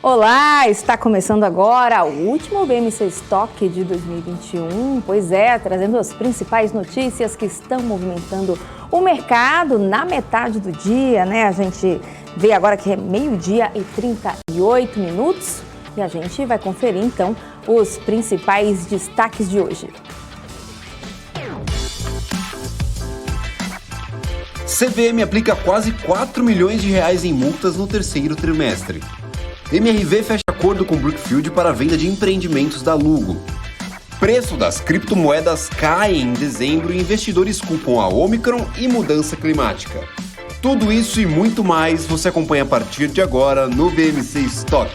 Olá, está começando agora o último BMC Stock de 2021. Pois é, trazendo as principais notícias que estão movimentando o mercado na metade do dia, né? A gente vê agora que é 12h e 38 minutos e a gente vai conferir então os principais destaques de hoje. CVM aplica quase 4 milhões de reais em multas no terceiro trimestre. MRV fecha acordo com Brookfield para a venda de empreendimentos da Lugo. Preço das criptomoedas cai em dezembro e investidores culpam a Omicron e mudança climática. Tudo isso e muito mais você acompanha a partir de agora no BMC Stock.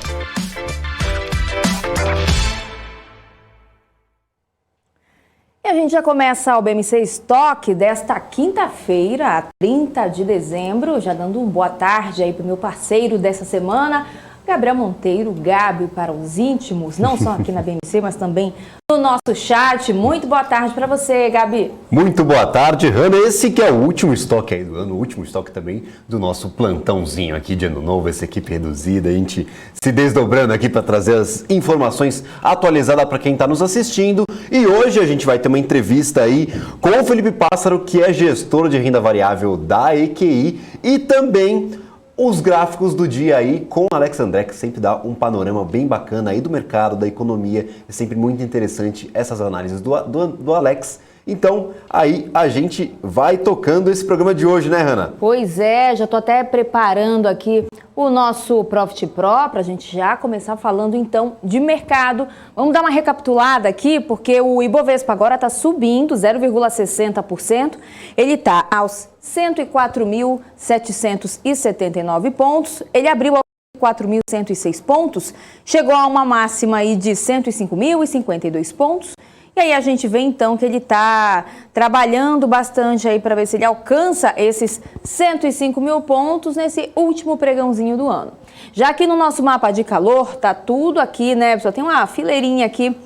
E a gente já começa o BMC Stock desta quinta-feira, 30 de dezembro, já dando uma boa tarde aí para o meu parceiro dessa semana, Gabriel Monteiro, Gabi para os íntimos, não só aqui na BMC, mas também no nosso chat. Muito boa tarde para você, Gabi. Muito boa tarde, Hanna. Esse que é o último estoque aí do ano, o último estoque também do nosso plantãozinho aqui de ano novo, essa equipe reduzida, a gente se desdobrando aqui para trazer as informações atualizadas para quem está nos assistindo. E hoje a gente vai ter uma entrevista aí com o Felipe Pássaro, que é gestor de renda variável da EQI, e também os gráficos do dia aí com o Alex André, que sempre dá um panorama bem bacana aí do mercado, da economia. É sempre muito interessante essas análises do Alex. Então, aí a gente vai tocando esse programa de hoje, né, Hanna? Pois é, já estou até preparando aqui o nosso Profit Pro para a gente já começar falando então de mercado. Vamos dar uma recapitulada aqui, porque o Ibovespa agora está subindo 0,60%. Ele está aos 104.779 pontos. Ele abriu aos 4.106 pontos, chegou a uma máxima aí de 105.052 pontos. E aí a gente vê então que ele está trabalhando bastante aí para ver se ele alcança esses 105 mil pontos nesse último pregãozinho do ano. Já aqui no nosso mapa de calor, tá tudo aqui, né? Só tem uma fileirinha aqui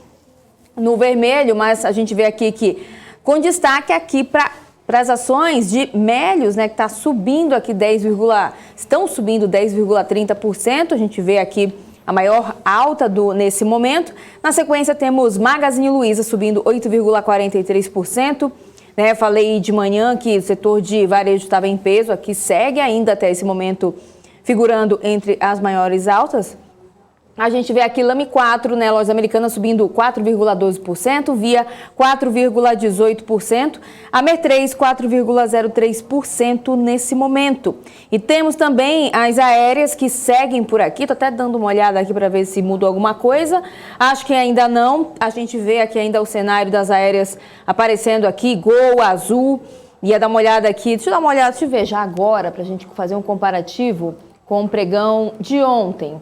no vermelho, mas a gente vê aqui que com destaque aqui para as ações de Melius, né? Que tá subindo aqui estão subindo 10,30%. A gente vê aqui a maior alta nesse momento. Na sequência, temos Magazine Luiza subindo 8,43%. Né? Falei de manhã que o setor de varejo estava em peso, aqui segue ainda até esse momento figurando entre as maiores altas. A gente vê aqui Lame 4, né, lojas americanas subindo 4,12%, Via 4,18%, Amer 3 4,03% nesse momento. E temos também as aéreas que seguem por aqui, estou até dando uma olhada aqui para ver se mudou alguma coisa, acho que ainda não, a gente vê aqui ainda o cenário das aéreas aparecendo aqui, Gol, Azul, ia dar uma olhada aqui, deixa eu ver já agora para a gente fazer um comparativo com o pregão de ontem.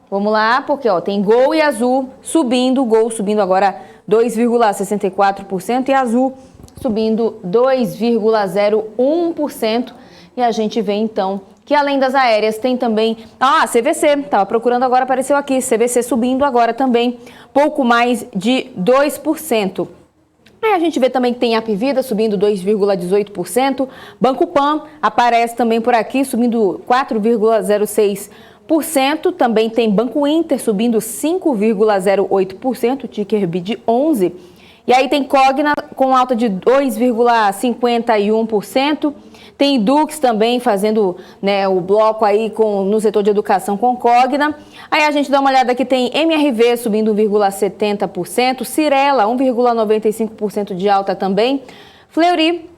Vamos lá, porque ó, tem Gol e Azul subindo, Gol subindo agora 2,64% e Azul subindo 2,01%. E a gente vê então que além das aéreas tem também CVC, estava procurando agora, apareceu aqui, CVC subindo agora também pouco mais de 2%. Aí a gente vê também que tem Apvida subindo 2,18%, Banco Pan aparece também por aqui subindo 4,06%. Também tem Banco Inter subindo 5,08%, ticker BID 11. E aí tem Cogna com alta de 2,51%. Tem Dux também fazendo, né, o bloco aí no setor de educação com Cogna. Aí a gente dá uma olhada aqui, tem MRV subindo 1,70%, Cyrela 1,95% de alta também. Fleury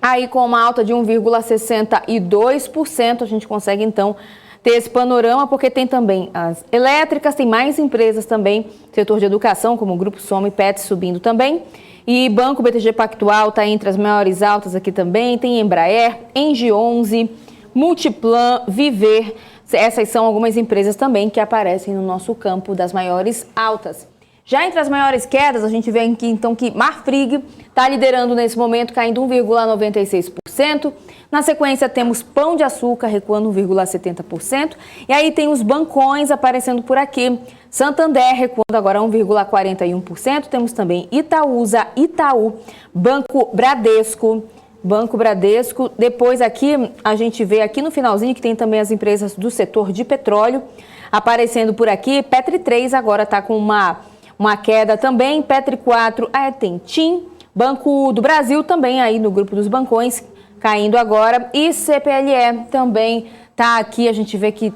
aí com uma alta de 1,62%, a gente consegue então ter esse panorama, porque tem também as elétricas, tem mais empresas também, setor de educação, como o Grupo Soma e Pet subindo também. E Banco BTG Pactual está entre as maiores altas aqui também, tem Embraer, Engie 11, Multiplan, Viver. Essas são algumas empresas também que aparecem no nosso campo das maiores altas. Já entre as maiores quedas, a gente vê aqui então que Marfrig está liderando nesse momento, caindo 1,96%. Na sequência, temos Pão de Açúcar recuando 1,70%. E aí tem os bancões aparecendo por aqui. Santander recuando agora 1,41%. Temos também Itaúsa, Itaú, Banco Bradesco, Banco Bradesco. Depois aqui, a gente vê aqui no finalzinho que tem também as empresas do setor de petróleo aparecendo por aqui. Petri 3 agora está com uma queda também. Petri 4 tem TIM. Banco do Brasil também aí no grupo dos bancões caindo agora. E CPLE também está aqui. A gente vê que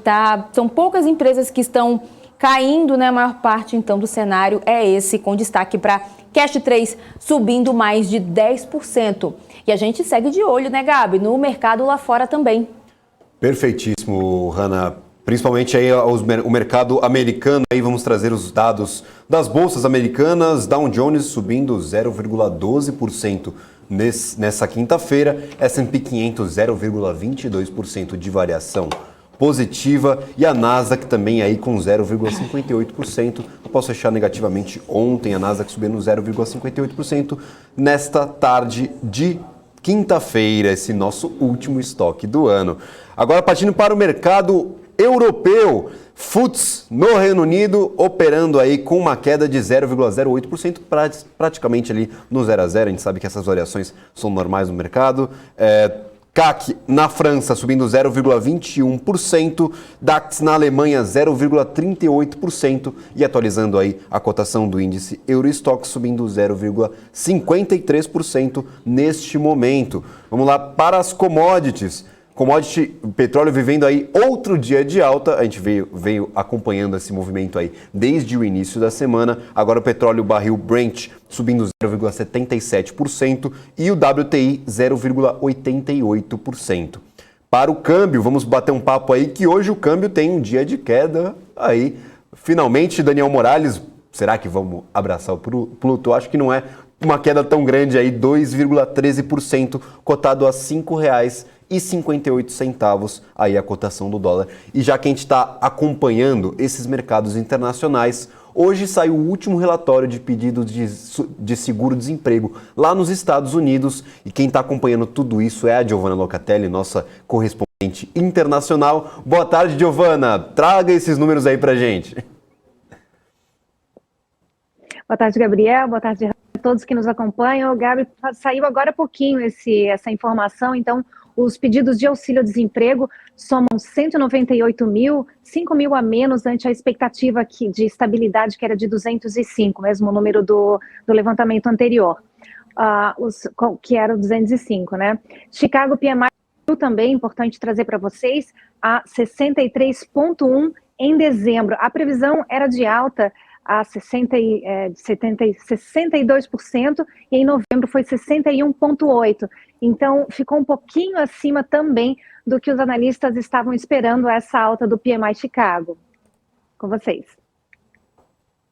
são poucas empresas que estão caindo, né? A maior parte então do cenário é esse, com destaque para Cash 3 subindo mais de 10%. E a gente segue de olho, né, Gabi, no mercado lá fora também. Perfeitíssimo, Hanna. Principalmente aí o mercado americano, aí vamos trazer os dados das bolsas americanas. Dow Jones subindo 0,12% nessa quinta-feira, S&P 500 0,22% de variação positiva e a Nasdaq também aí com 0,58%. Após fechar negativamente ontem, a Nasdaq subindo 0,58% nesta tarde de quinta-feira, esse nosso último estoque do ano. Agora partindo para o mercado europeu, FTSE no Reino Unido operando aí com uma queda de 0,08%, praticamente ali no 0 a 0. A gente sabe que essas variações são normais no mercado. CAC na França subindo 0,21%, DAX na Alemanha 0,38% e atualizando aí a cotação do índice Eurostoxx subindo 0,53% neste momento. Vamos lá para as commodities. Commodity, petróleo vivendo aí outro dia de alta, a gente veio acompanhando esse movimento aí desde o início da semana. Agora o petróleo barril Brent subindo 0,77% e o WTI 0,88%. Para o câmbio, vamos bater um papo aí que hoje o câmbio tem um dia de queda aí. Finalmente, Daniel Morales, será que vamos abraçar o Pluto? Acho que não é uma queda tão grande aí, 2,13%, cotado a R$ 5,58 aí a cotação do dólar. E já que a gente está acompanhando esses mercados internacionais, hoje saiu o último relatório de pedidos de seguro-desemprego lá nos Estados Unidos. E quem está acompanhando tudo isso é a Giovana Locatelli, nossa correspondente internacional. Boa tarde, Giovana. Traga esses números aí pra gente. Boa tarde, Gabriel. Boa tarde a todos que nos acompanham. Gabi, saiu agora há pouquinho essa informação, então os pedidos de auxílio-desemprego somam 198 mil, 5 mil a menos ante a expectativa de estabilidade, que era de 205, mesmo número do levantamento anterior, que era o 205, né? Chicago PMI também, importante trazer para vocês, a 63,1 em dezembro. A previsão era de alta a 62% e em novembro foi 61,8%. Então, ficou um pouquinho acima também do que os analistas estavam esperando essa alta do PMI Chicago. Com vocês.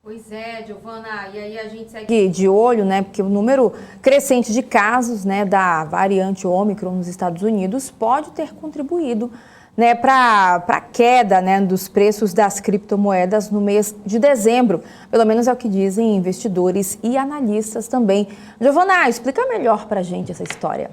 Pois é, Giovana, e aí a gente segue de olho, né, porque o número crescente de casos, né, da variante Ômicron nos Estados Unidos pode ter contribuído, né, para a queda, né, dos preços das criptomoedas no mês de dezembro. Pelo menos é o que dizem investidores e analistas também. Giovana, explica melhor para a gente essa história.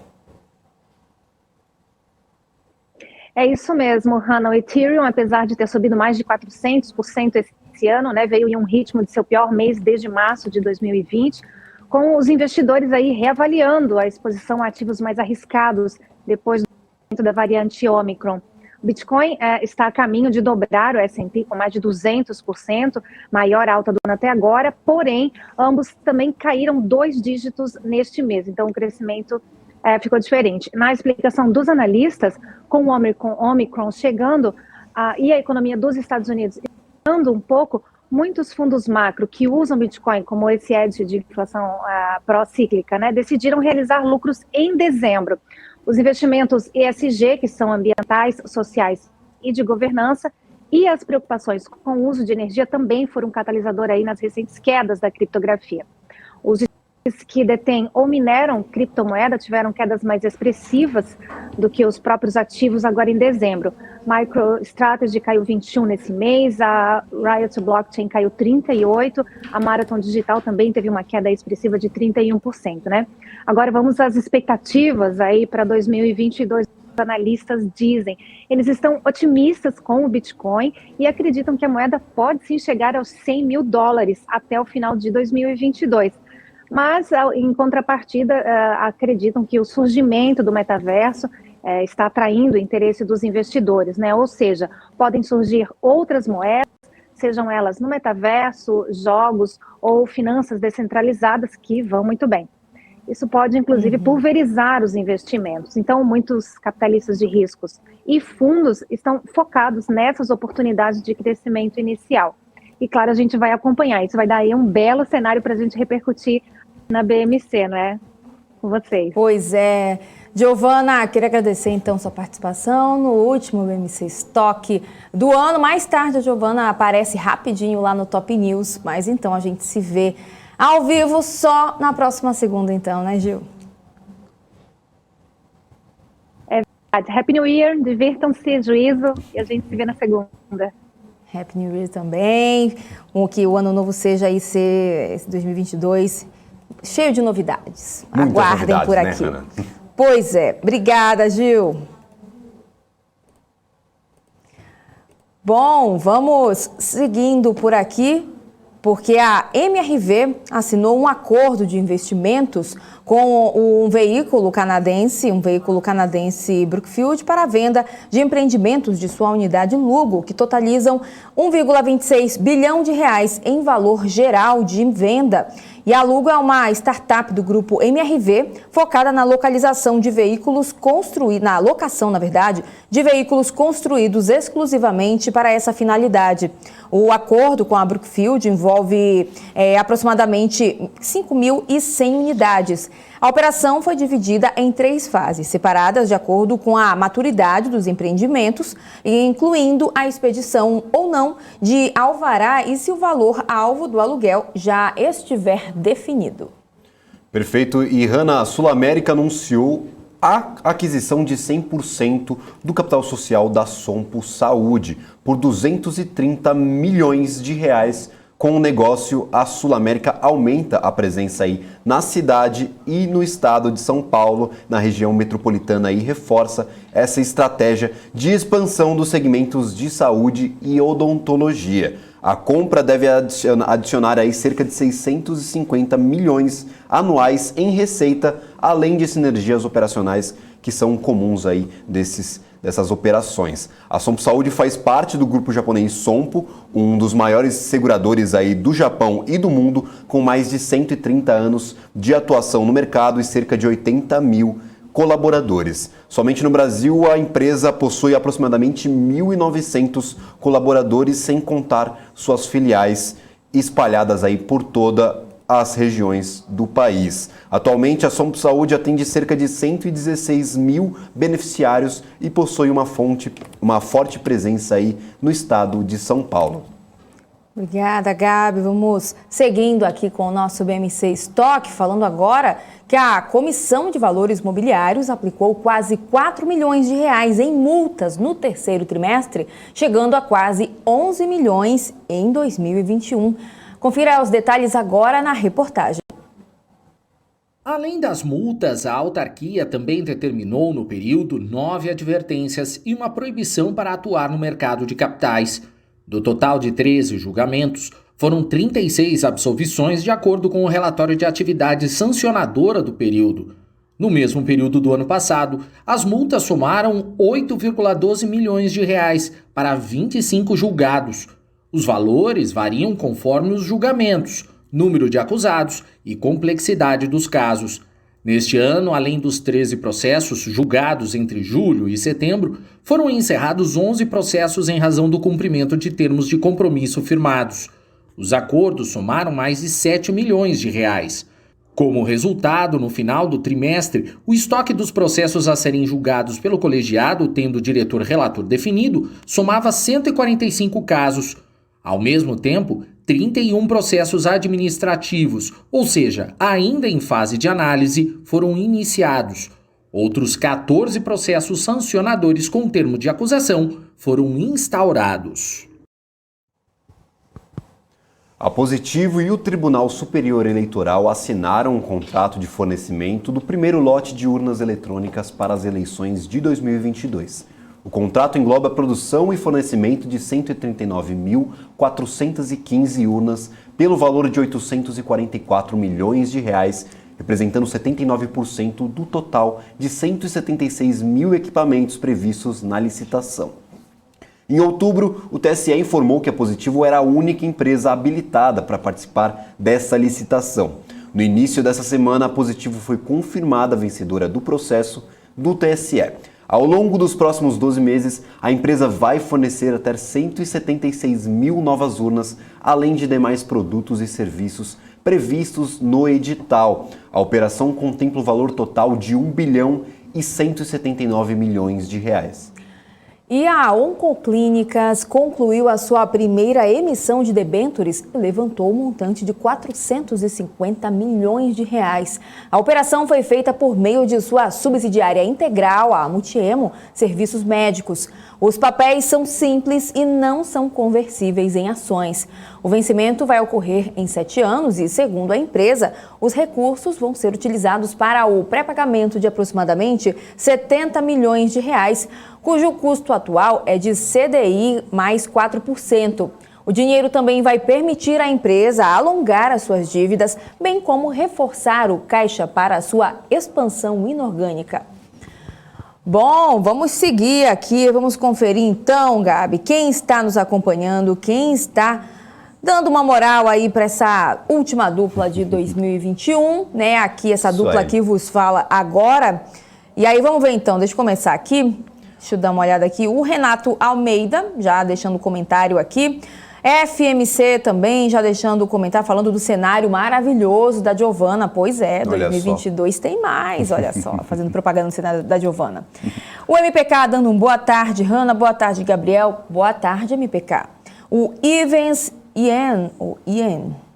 É isso mesmo, Hanna. O Ethereum, apesar de ter subido mais de 400% esse ano, né, veio em um ritmo de seu pior mês desde março de 2020, com os investidores aí reavaliando a exposição a ativos mais arriscados depois da variante Ômicron. O Bitcoin está a caminho de dobrar o S&P com mais de 200%, maior alta do ano até agora, porém, ambos também caíram 2 dígitos neste mês, então o crescimento ficou diferente. Na explicação dos analistas, com o Ômicron chegando e a economia dos Estados Unidos andando um pouco, muitos fundos macro que usam Bitcoin como esse hedge de inflação pró-cíclica, né, decidiram realizar lucros em dezembro. Os investimentos ESG, que são ambientais, sociais e de governança, e as preocupações com o uso de energia também foram um catalisador aí nas recentes quedas da criptografia. Os que detêm ou mineram criptomoeda tiveram quedas mais expressivas do que os próprios ativos agora em dezembro. MicroStrategy caiu 21 nesse mês, a Riot Blockchain caiu 38%, a Marathon Digital também teve uma queda expressiva de 31%, né? Agora vamos às expectativas aí para 2022. Os analistas dizem, eles estão otimistas com o Bitcoin e acreditam que a moeda pode sim chegar aos $100 mil até o final de 2022. Mas, em contrapartida, acreditam que o surgimento do metaverso está atraindo o interesse dos investidores, né? Ou seja, podem surgir outras moedas, sejam elas no metaverso, jogos ou finanças descentralizadas, que vão muito bem. Isso pode, inclusive, pulverizar os investimentos. Então, muitos capitalistas de riscos e fundos estão focados nessas oportunidades de crescimento inicial. E, claro, a gente vai acompanhar. Isso vai dar aí um belo cenário para a gente repercutir na BMC, não é? Com vocês. Pois é. Giovana, queria agradecer então sua participação no último BMC Stock do ano. Mais tarde a Giovana aparece rapidinho lá no Top News, mas então a gente se vê ao vivo só na próxima segunda então, né, Gil? É verdade. Happy New Year, divirtam-se, juízo, e a gente se vê na segunda. Happy New Year também, que o ano novo seja aí, esse 2022, cheio de novidades. Muitas Aguardem novidades, por né, aqui. Hannah? Pois é. Obrigada, Gil. Bom, vamos seguindo por aqui, porque a MRV assinou um acordo de investimentos com um veículo canadense Brookfield, para a venda de empreendimentos de sua unidade Lugo, que totalizam 1,26 bilhão de reais em valor geral de venda. E a Lugo é uma startup do grupo MRV, focada na localização de veículos construídos, de veículos construídos exclusivamente para essa finalidade. O acordo com a Brookfield envolve aproximadamente 5.100 unidades. A operação foi dividida em 3 fases, separadas de acordo com a maturidade dos empreendimentos, incluindo a expedição ou não de alvará e se o valor-alvo do aluguel já estiver definido. Perfeito. E Hannah, a Sul América anunciou a aquisição de 100% do capital social da Sompo Saúde por 230 milhões de reais. Com o negócio, a Sul América aumenta a presença aí na cidade e no estado de São Paulo, na região metropolitana, e reforça essa estratégia de expansão dos segmentos de saúde e odontologia. A compra deve adicionar aí cerca de 650 milhões anuais em receita, além de sinergias operacionais que são comuns aí dessas operações. A Sompo Saúde faz parte do grupo japonês Sompo, um dos maiores seguradores aí do Japão e do mundo, com mais de 130 anos de atuação no mercado e cerca de 80 mil colaboradores. Somente no Brasil, a empresa possui aproximadamente 1.900 colaboradores, sem contar suas filiais espalhadas aí por toda as regiões do país. Atualmente, a Sompo Saúde atende cerca de 116 mil beneficiários e possui uma forte presença aí no estado de São Paulo. Obrigada, Gabi. Vamos seguindo aqui com o nosso BMC Stock, falando agora que a Comissão de Valores Mobiliários aplicou quase 4 milhões de reais em multas no terceiro trimestre, chegando a quase 11 milhões em 2021. Confira os detalhes agora na reportagem. Além das multas, a autarquia também determinou no período 9 advertências e uma proibição para atuar no mercado de capitais. Do total de 13 julgamentos, foram 36 absolvições de acordo com o relatório de atividade sancionadora do período. No mesmo período do ano passado, as multas somaram 8,12 milhões de reais para 25 julgados. Os valores variam conforme os julgamentos, número de acusados e complexidade dos casos. Neste ano, além dos 13 processos julgados entre julho e setembro, foram encerrados 11 processos em razão do cumprimento de termos de compromisso firmados. Os acordos somaram mais de 7 milhões de reais. Como resultado, no final do trimestre, o estoque dos processos a serem julgados pelo colegiado, tendo o diretor-relator definido, somava 145 casos. Ao mesmo tempo, 31 processos administrativos, ou seja, ainda em fase de análise, foram iniciados. Outros 14 processos sancionadores com termo de acusação foram instaurados. A Positivo e o Tribunal Superior Eleitoral assinaram um contrato de fornecimento do primeiro lote de urnas eletrônicas para as eleições de 2022. O contrato engloba a produção e fornecimento de 139.415 urnas pelo valor de 844 milhões de reais, representando 79% do total de 176 mil equipamentos previstos na licitação. Em outubro, o TSE informou que a Positivo era a única empresa habilitada para participar dessa licitação. No início dessa semana, a Positivo foi confirmada vencedora do processo do TSE. Ao longo dos próximos 12 meses, a empresa vai fornecer até 176 mil novas urnas, além de demais produtos e serviços previstos no edital. A operação contempla o valor total de 1 bilhão e 179 milhões de reais. E a Oncoclínicas concluiu a sua primeira emissão de debêntures e levantou um montante de 450 milhões de reais. A operação foi feita por meio de sua subsidiária integral, a Multiemo Serviços Médicos. Os papéis são simples e não são conversíveis em ações. O vencimento vai ocorrer em 7 anos e, segundo a empresa, os recursos vão ser utilizados para o pré-pagamento de aproximadamente 70 milhões de reais, cujo custo atual é de CDI mais 4%. O dinheiro também vai permitir à empresa alongar as suas dívidas, bem como reforçar o caixa para a sua expansão inorgânica. Bom, vamos seguir aqui, vamos conferir então, Gabi, quem está nos acompanhando, quem está dando uma moral aí para essa última dupla de 2021, né? Aqui, essa dupla que vos fala agora. E aí, vamos ver então, deixa eu começar aqui. Deixa eu dar uma olhada aqui. O Renato Almeida, já deixando o comentário aqui. FMC também, já deixando o comentário, falando do cenário maravilhoso da Giovana. Pois é, 2022 tem mais, olha só, fazendo propaganda no cenário da Giovana. O MPK dando um boa tarde, Hanna, boa tarde, Gabriel. Boa tarde, MPK. O Ivens Ian,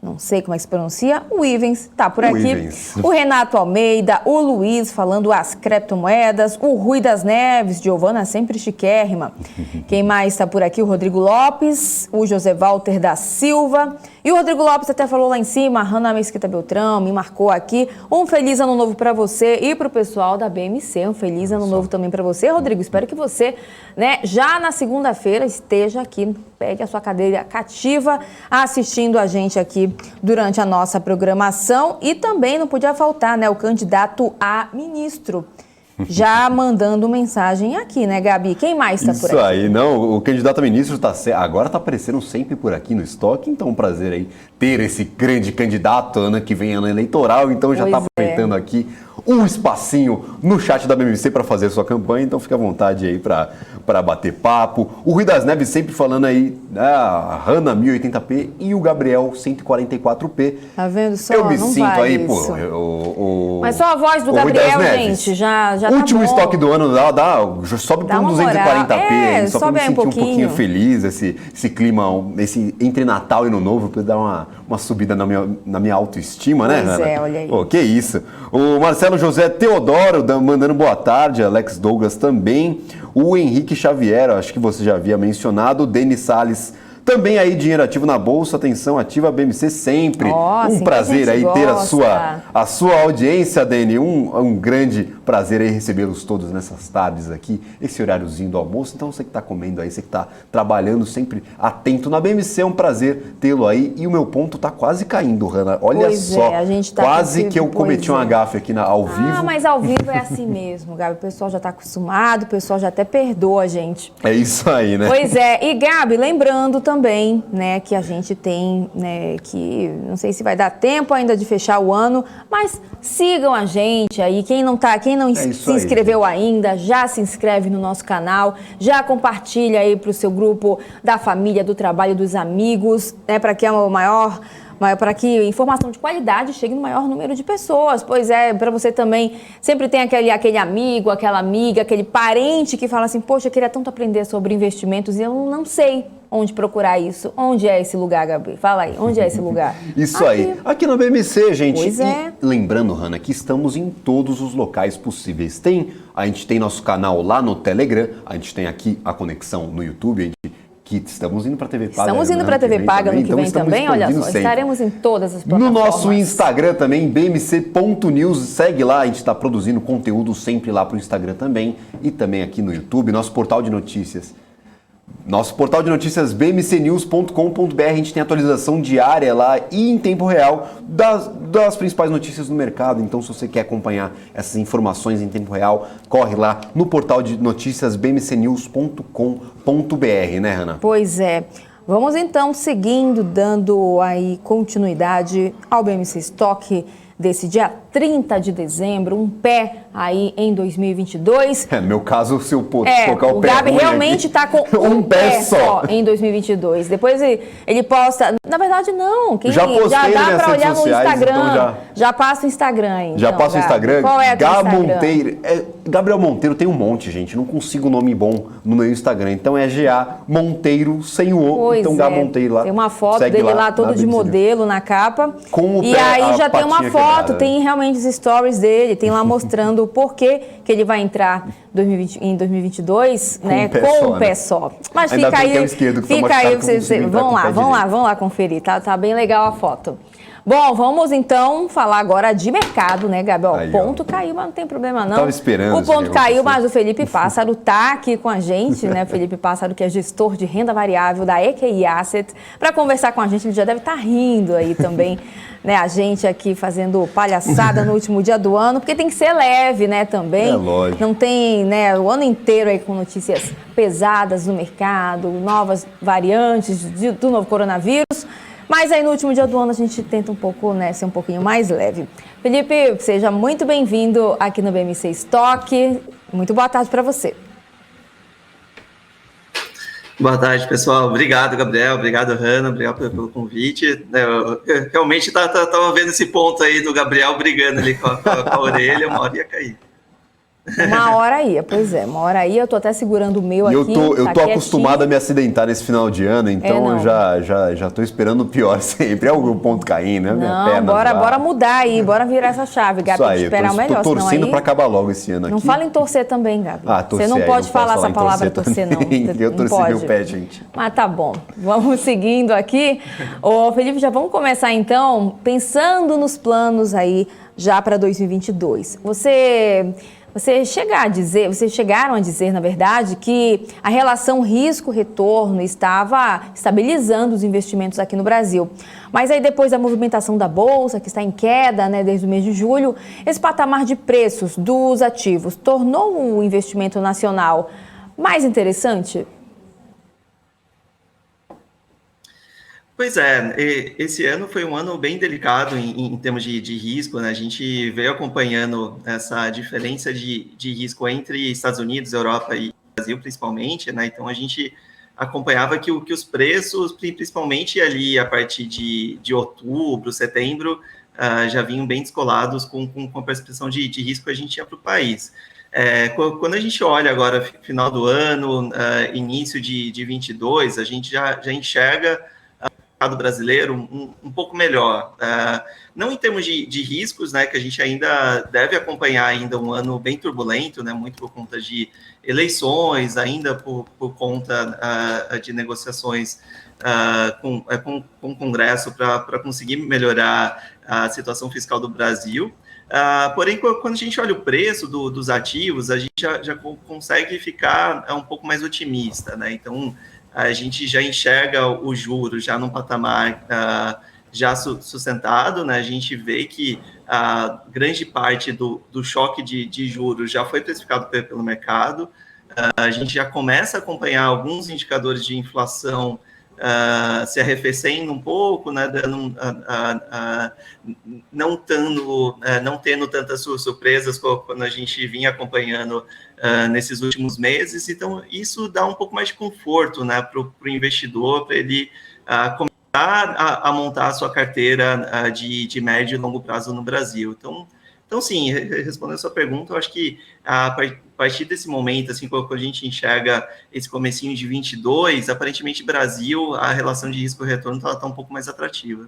não sei como é que se pronuncia, o Ivens tá por aqui. O Renato Almeida, o Luiz falando as criptomoedas, o Rui das Neves, Giovana sempre chiquérrima. Quem mais está por aqui? O Rodrigo Lopes, o José Walter da Silva. E o Rodrigo Lopes até falou lá em cima, a Hanna Mesquita Beltrão me marcou aqui. Um feliz ano novo para você e para o pessoal da BMC. Um feliz ano novo também para você, Rodrigo. Espero que você, né, já na segunda-feira esteja aqui, pegue a sua cadeira cativa assistindo a gente aqui durante a nossa programação. E também não podia faltar, né, o candidato a ministro. Já mandando mensagem aqui, né, Gabi? Quem mais está por aqui? Isso aí, não, o candidato a ministro agora está aparecendo sempre por aqui no estoque, então é um prazer aí ter esse grande candidato, ano que vem, ano eleitoral, então já está aproveitando aqui um espacinho no chat da BMC para fazer a sua campanha, então fica à vontade aí para bater papo. O Rui das Neves sempre falando aí, a Hanna 1080p e o Gabriel 144p. Tá vendo só? Eu me não sinto vale aí, isso. Mas só a voz do Gabriel, gente, já tá último bom. estoque do ano sobe para um 240p, só para me sentir um pouquinho feliz, esse clima, esse entre Natal e Ano Novo, para dar uma subida na minha autoestima, né, Hanna? Pois é, olha aí. Pô, que isso. O Marcelo José Teodoro mandando boa tarde, Alex Douglas também, o Henrique Xavier, acho que você já havia mencionado, o Denis Salles, também aí dinheiro ativo na bolsa, atenção, ativa a BMC sempre. Um prazer aí ter a sua audiência, Deni, um grande prazer aí recebê-los todos nessas tardes aqui, esse horáriozinho do almoço. Então você que está comendo aí, você que está trabalhando sempre atento na BMC, é um prazer tê-lo aí. E o meu ponto está quase caindo, Hanna, olha só, a gente tá quase que eu cometi uma gafe aqui ao vivo. Ah, mas ao vivo é assim mesmo, Gabi, o pessoal já está acostumado, o pessoal já até perdoa a gente. É isso aí, né? Pois é, e Gabi, lembrando também, né, que a gente tem, né, que não sei se vai dar tempo ainda de fechar o ano, mas sigam a gente aí, quem não se inscreveu ainda, já se inscreve no nosso canal, já compartilha aí para o seu grupo da família, do trabalho, dos amigos, né, para que para que informação de qualidade chegue no maior número de pessoas. Pois é, para você também, sempre tem aquele amigo, aquela amiga, aquele parente que fala assim, poxa, eu queria tanto aprender sobre investimentos e eu não sei onde procurar isso. Onde é esse lugar, Gabi? Fala aí, onde é esse lugar? Isso aí, aqui na BMC, gente. Pois é. E lembrando, Hanna, que estamos em todos os locais possíveis. A gente tem nosso canal lá no Telegram, a gente tem aqui a conexão no YouTube, a gente que estamos indo para a TV Paga. Estamos indo para a TV Paga no que vem também, olha só, estaremos em todas as plataformas. No nosso Instagram também, bmc.news, segue lá, a gente está produzindo conteúdo sempre lá para o Instagram também e também aqui no YouTube, nosso portal de notícias. Nosso portal de notícias bmcnews.com.br, a gente tem atualização diária lá e em tempo real das principais notícias do mercado. Então, se você quer acompanhar essas informações em tempo real, corre lá no portal de notícias bmcnews.com.br, né, Hanna? Pois é. Vamos então seguindo, dando aí continuidade ao BMC Stock desse dia 30 de dezembro, um pé aí em 2022. No meu caso, se eu tocar o pé Gabi realmente está com um pé só em 2022. Depois ele posta... Na verdade, não. Já dá para olhar no sociais, Instagram. Então já passa o Instagram aí. Já passa o Instagram. Qual é a tua Instagram? Monteiro. Gabriel Monteiro tem um monte, gente. Não consigo nome bom no meu Instagram. Então é GA Monteiro sem o O. Pois então Gá Monteiro lá. Tem uma foto dele lá todo de modelo na capa. Com o e pé, aí já tem uma foto, quebrada. tem realmente os stories dele, tem lá mostrando o porquê que ele vai entrar em 2022, né, com o pé só. Mas ainda fica aí, vocês vão lá conferir, tá bem legal a foto. Bom, vamos então falar agora de mercado, né, Gabi? O ponto caiu, mas não tem problema não. Tava esperando. O ponto caiu, mas o Felipe Pássaro tá aqui com a gente, né? Felipe Pássaro, que é gestor de renda variável da EQI Asset, para conversar com a gente. Ele já deve estar rindo aí também, né? A gente aqui fazendo palhaçada no último dia do ano, porque tem que ser leve, né, também. É lógico. Não tem, né, o ano inteiro aí com notícias pesadas no mercado, novas variantes do novo coronavírus. Mas aí no último dia do ano a gente tenta um pouco, né, ser um pouquinho mais leve. Felipe, seja muito bem-vindo aqui no BMC Stock. Muito boa tarde para você. Boa tarde, pessoal. Obrigado, Gabriel. Obrigado, Hanna. Obrigado pelo convite. Eu realmente estava vendo esse ponto aí do Gabriel brigando ali com a orelha, uma hora ia cair. Uma hora ia, pois é. Uma hora ia, eu tô até segurando o meu aqui. Eu tô acostumado a me acidentar nesse final de ano, então eu já tô esperando o pior sempre. É o ponto caindo, né? Não, bora mudar aí, bora virar essa chave, Gabi. Isso aí, esperar o melhor. Tô torcendo para acabar logo esse ano aqui. Não fala em torcer também, Gabi. Torcer, você não pode falar essa palavra torcer, não. Eu torci meu pé, gente. Mas tá bom. Vamos seguindo aqui. Ô, Felipe, já vamos começar então, pensando nos planos aí já para 2022. Vocês chegaram a dizer, na verdade, que a relação risco-retorno estava estabilizando os investimentos aqui no Brasil. Mas aí depois da movimentação da Bolsa, que está em queda, né, desde o mês de julho, esse patamar de preços dos ativos tornou o investimento nacional mais interessante? Pois é, esse ano foi um ano bem delicado em termos de risco, né? A gente veio acompanhando essa diferença de risco entre Estados Unidos, Europa e Brasil, principalmente, né? Então, a gente acompanhava que os preços, principalmente ali a partir de outubro, setembro, já vinham bem descolados com a percepção de risco que a gente tinha para o país. Quando a gente olha agora, final do ano, início de 22, a gente já enxerga mercado brasileiro um pouco melhor, não em termos de riscos, né, que a gente ainda deve acompanhar ainda um ano bem turbulento, né, muito por conta de eleições, ainda por conta de negociações com o Congresso para conseguir melhorar a situação fiscal do Brasil. Porém, quando a gente olha o preço dos ativos, a gente já consegue ficar um pouco mais otimista, né? Então, a gente já enxerga o juro já num patamar já sustentado, né? A gente vê que grande parte do choque de juros já foi precificado pelo mercado. A gente já começa a acompanhar alguns indicadores de inflação se arrefecendo um pouco, né? Não tendo tantas surpresas quando a gente vinha acompanhando nesses últimos meses. Então, isso dá um pouco mais de conforto, né, para o investidor, para ele começar a montar a sua carteira de médio e longo prazo no Brasil. Então, sim, respondendo a sua pergunta, eu acho que a partir desse momento, assim, quando a gente enxerga esse comecinho de 22, aparentemente, Brasil, a relação de risco-retorno está um pouco mais atrativa.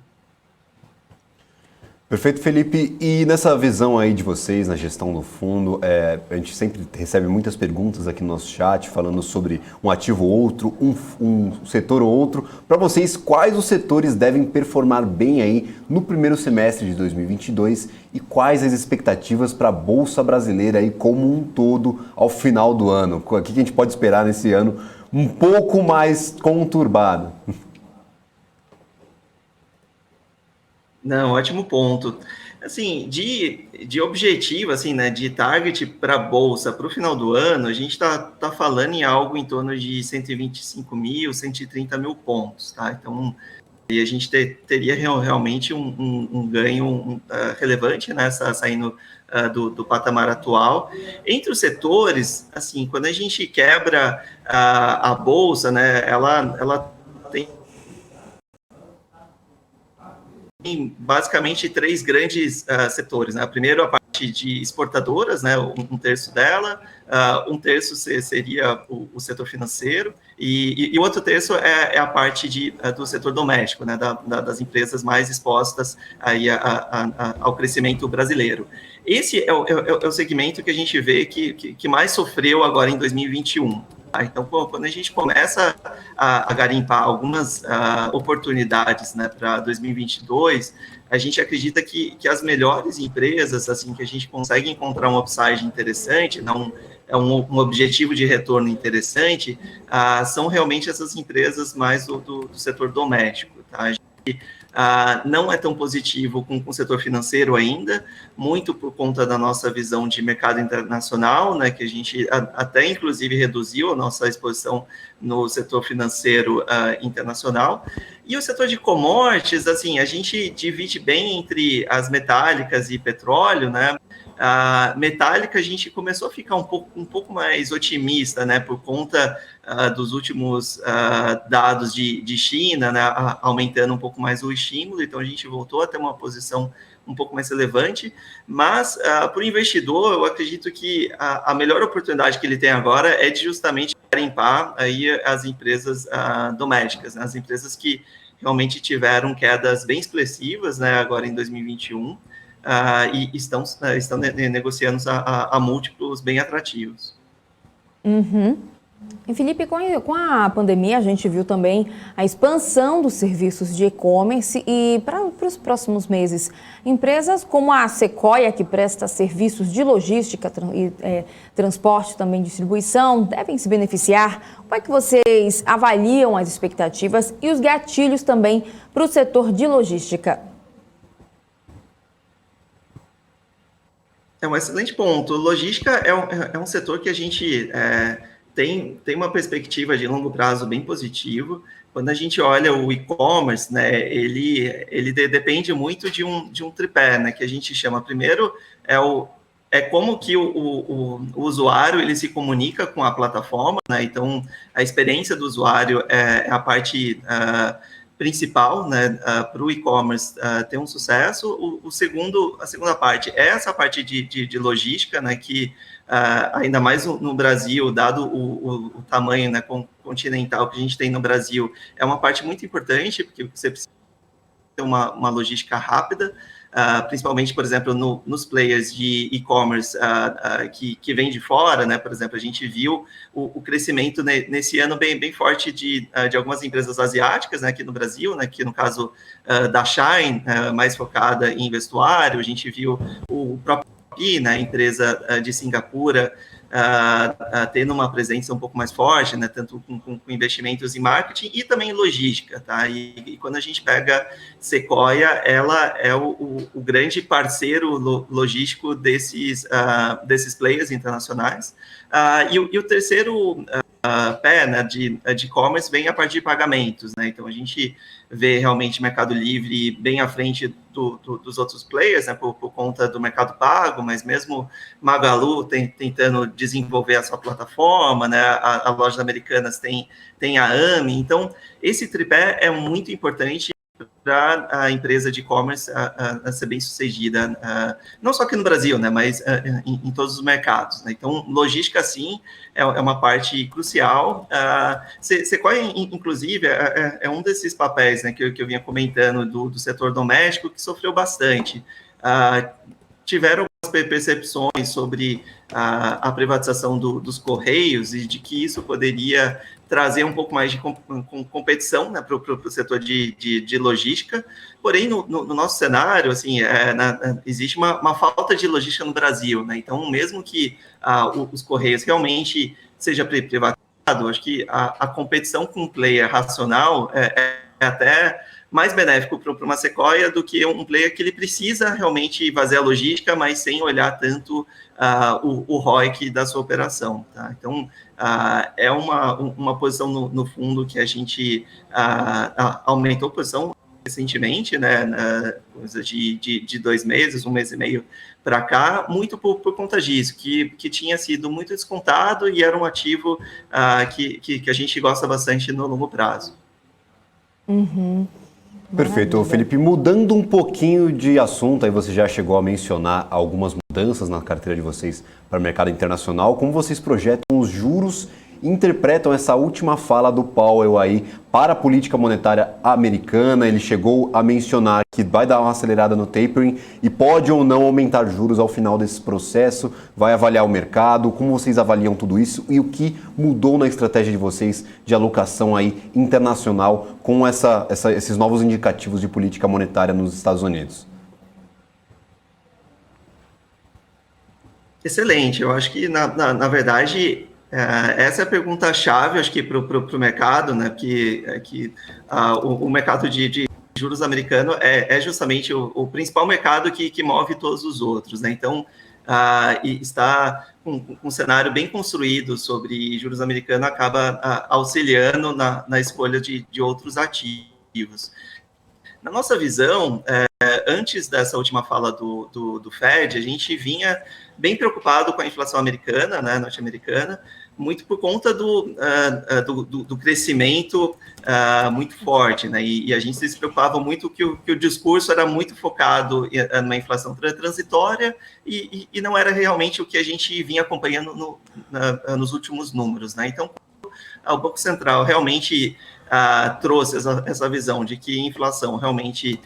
Perfeito, Felipe. E nessa visão aí de vocês, na gestão do fundo, a gente sempre recebe muitas perguntas aqui no nosso chat, falando sobre um ativo ou outro, um setor ou outro. Para vocês, quais os setores devem performar bem aí no primeiro semestre de 2022 e quais as expectativas para a Bolsa Brasileira aí como um todo ao final do ano? O que a gente pode esperar nesse ano um pouco mais conturbado? Não, ótimo ponto. Assim, de objetivo, assim, né, de target para a Bolsa para o final do ano, a gente tá falando em algo em torno de 125 mil, 130 mil pontos, tá? Então, e a gente teria realmente um ganho relevante, né, saindo do patamar atual. Entre os setores, assim, quando a gente quebra a Bolsa, né, ela tem basicamente três grandes setores, né? Primeiro, a parte de exportadoras, né? Um terço dela, um terço seria o setor financeiro, e o outro terço é a parte do setor doméstico, né? Das empresas mais expostas aí ao crescimento brasileiro. Esse é o segmento que a gente vê que mais sofreu agora em 2021. Então, quando a gente começa a garimpar algumas oportunidades, né, para 2022, a gente acredita que as melhores empresas, assim, que a gente consegue encontrar um upside interessante, não um objetivo de retorno interessante, são realmente essas empresas mais do setor doméstico, tá? A gente não é tão positivo com o setor financeiro ainda, muito por conta da nossa visão de mercado internacional, né, que a gente até inclusive reduziu a nossa exposição no setor financeiro internacional. E o setor de commodities, assim, a gente divide bem entre as metálicas e petróleo, né? A metálica a gente começou a ficar um pouco mais otimista, né, por conta dos últimos dados de China, né, aumentando um pouco mais o estímulo, então a gente voltou a ter uma posição um pouco mais relevante, mas para o investidor, eu acredito que a melhor oportunidade que ele tem agora é de justamente garimpar aí as empresas domésticas, né, as empresas que realmente tiveram quedas bem expressivas, né, agora em 2021, e estão negociando a múltiplos bem atrativos. Uhum. E Felipe, com a pandemia, a gente viu também a expansão dos serviços de e-commerce e para os próximos meses, empresas como a Sequoia, que presta serviços de logística e transporte, também distribuição, devem se beneficiar. Como é que vocês avaliam as expectativas e os gatilhos também para o setor de logística? É um excelente ponto. Logística é um setor que a gente tem uma perspectiva de longo prazo bem positiva. Quando a gente olha o e-commerce, né, ele depende muito de um tripé, né, que a gente chama. Primeiro é como que o usuário ele se comunica com a plataforma, né? Então a experiência do usuário é a parte principal, né, para o e-commerce ter um sucesso. A segunda parte é essa parte de logística, né, que ainda mais no Brasil, dado o tamanho, né, continental que a gente tem no Brasil, é uma parte muito importante, porque você precisa ter uma logística rápida, principalmente, por exemplo, nos players de e-commerce que vem de fora, né? Por exemplo, a gente viu o crescimento nesse ano bem forte de algumas empresas asiáticas, né, aqui no Brasil, né, que no caso da Shine, mais focada em vestuário, a gente viu o próprio Shopee, né, empresa de Singapura, tendo uma presença um pouco mais forte, né, tanto com investimentos em marketing e também em logística, tá? E quando a gente pega Sequoia, ela é o grande parceiro logístico desses players internacionais. E o terceiro pé, né, de e-commerce vem a partir de pagamentos, né? Então a gente vê realmente Mercado Livre bem à frente dos outros players, né, por conta do Mercado Pago, mas mesmo Magalu tentando desenvolver a sua plataforma, né, a loja Americanas tem a AMI, então esse tripé é muito importante para a empresa de e-commerce a ser bem sucedida, não só aqui no Brasil, né, mas em todos os mercados, né? Então, logística, sim, é uma parte crucial. Sequoia, inclusive, é um desses papéis, né, que eu vinha comentando do setor doméstico, que sofreu bastante. Tiveram algumas percepções sobre a privatização dos Correios e de que isso poderia trazer um pouco mais de competição, né, para o setor de logística. Porém, no nosso cenário, assim, existe uma falta de logística no Brasil, né? Então, mesmo que os Correios realmente seja privatizado, acho que a competição com um player racional é até mais benéfico para uma Sequoia do que um player que ele precisa realmente fazer a logística, mas sem olhar tanto o ROIC da sua operação, tá? Então, é uma posição no fundo que a gente aumentou a posição recentemente, né, coisa de 2 meses, 1 mês e meio para cá, muito por conta disso, que tinha sido muito descontado e era um ativo que a gente gosta bastante no longo prazo. Uhum. Perfeito, Felipe. Mudando um pouquinho de assunto, aí você já chegou a mencionar algumas mudanças na carteira de vocês para o mercado internacional. Como vocês projetam os juros e interpretam essa última fala do Powell aí para a política monetária americana? Ele chegou a mencionar que vai dar uma acelerada no tapering e pode ou não aumentar juros ao final desse processo, vai avaliar o mercado. Como vocês avaliam tudo isso e o que mudou na estratégia de vocês de alocação aí internacional com esses novos indicativos de política monetária nos Estados Unidos? Excelente, eu acho que, na verdade, essa é a pergunta-chave, acho que, para o mercado, né, que o mercado de juros americano é justamente o principal mercado que move todos os outros, né? Então, e está com um cenário bem construído sobre juros americanos, acaba auxiliando na escolha de outros ativos. Na nossa visão, antes dessa última fala do Fed, a gente vinha bem preocupado com a inflação americana, né, norte-americana, muito por conta do crescimento muito forte, né, e a gente se preocupava muito que o discurso era muito focado numa inflação transitória e não era realmente o que a gente vinha acompanhando nos últimos números, né. Então, o Banco Central realmente trouxe essa visão de que a inflação realmente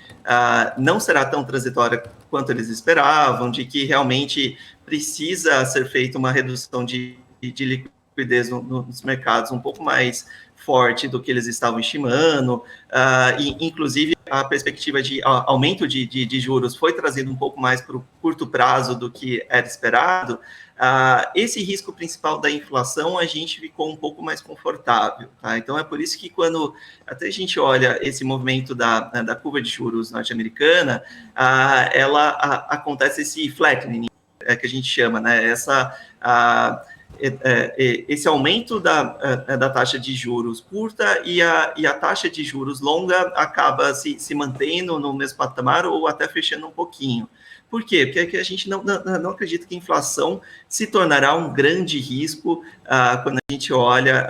não será tão transitória quanto eles esperavam, de que realmente precisa ser feita uma redução de liquidez nos mercados um pouco mais forte do que eles estavam estimando, e inclusive a perspectiva de aumento de juros foi trazido um pouco mais para o curto prazo do que era esperado. Esse risco principal da inflação, a gente ficou um pouco mais confortável, tá? Então, é por isso que quando até a gente olha esse movimento da curva de juros norte-americana, acontece esse flattening, que a gente chama, né? Esse aumento da taxa de juros curta e a taxa de juros longa acaba se mantendo no mesmo patamar ou até fechando um pouquinho. Por quê? Porque a gente não acredita que a inflação se tornará um grande risco quando a gente olha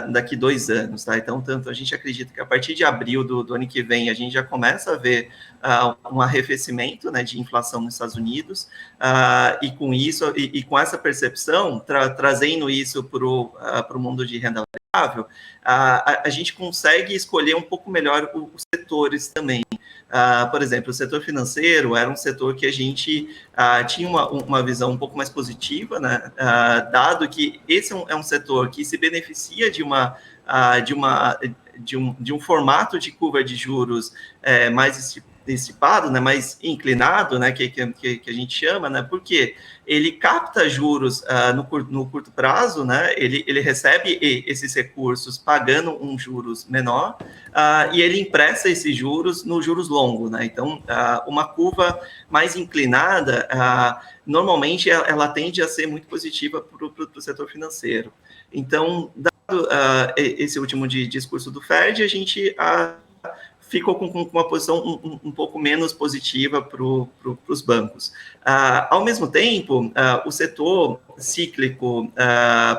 daqui 2 anos, tá? Então, tanto a gente acredita que a partir de abril do ano que vem a gente já começa a ver um arrefecimento, né, de inflação nos Estados Unidos, e com isso, e com essa percepção, trazendo isso para o mundo de renda variável, a gente consegue escolher um pouco melhor os setores também. Por exemplo, o setor financeiro era um setor que a gente tinha uma visão um pouco mais positiva, né, dado que esse é um setor que se beneficia de um formato de curva de juros mais estipado, né, mais inclinado, né, que a gente chama, né, porque ele capta juros no curto prazo, né, ele recebe esses recursos pagando um juros menor, e ele empresta esses juros no juros longo, né. Então, uma curva mais inclinada, normalmente ela tende a ser muito positiva para o setor financeiro. Então, dado esse último discurso do Fed, a gente ficou com uma posição um pouco menos positiva para os bancos. Ao mesmo tempo, o setor cíclico,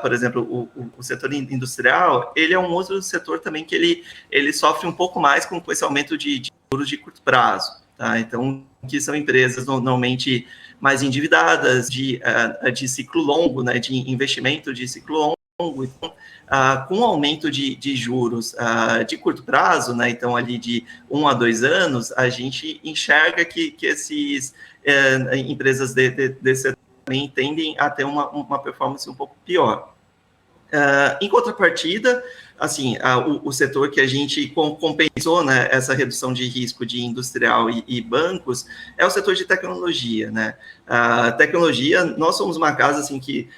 por exemplo, o setor industrial, ele é um outro setor também que ele sofre um pouco mais com esse aumento de juros de curto prazo, tá? Então, que são empresas normalmente mais endividadas, de ciclo longo, né, de investimento de ciclo longo. Então, com o aumento de juros de curto prazo, né, então ali de 1 a 2 anos, a gente enxerga que esses empresas desse setor também tendem a ter uma performance um pouco pior. Em contrapartida, assim, o setor que a gente compensou, né, essa redução de risco de industrial e bancos é o setor de tecnologia, né? Tecnologia, nós somos uma casa assim que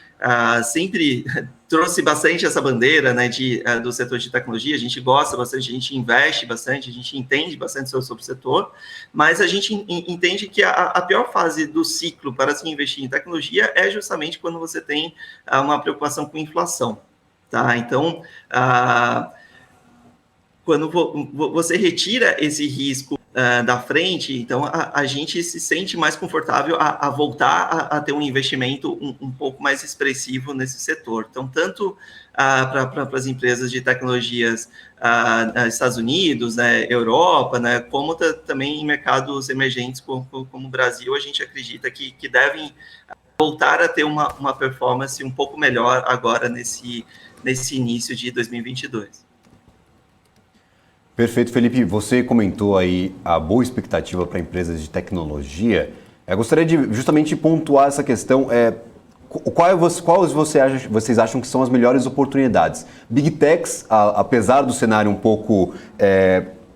sempre trouxe bastante essa bandeira, né, do setor de tecnologia. A gente gosta bastante, a gente investe bastante, a gente entende bastante sobre o setor, mas a gente entende que a pior fase do ciclo para se investir em tecnologia é justamente quando você tem uma preocupação com inflação. Tá? Então, quando você retira esse risco da frente, então a gente se sente mais confortável a voltar a ter um investimento um pouco mais expressivo nesse setor. Então, tanto para as empresas de tecnologias Estados Unidos, né, Europa, né, como também em mercados emergentes como o Brasil, a gente acredita que devem voltar a ter uma performance um pouco melhor agora nesse início de 2022. Perfeito, Felipe. Você comentou aí a boa expectativa para empresas de tecnologia. Eu gostaria de justamente pontuar essa questão. Quais vocês acham que são as melhores oportunidades? Big Techs, apesar do cenário um pouco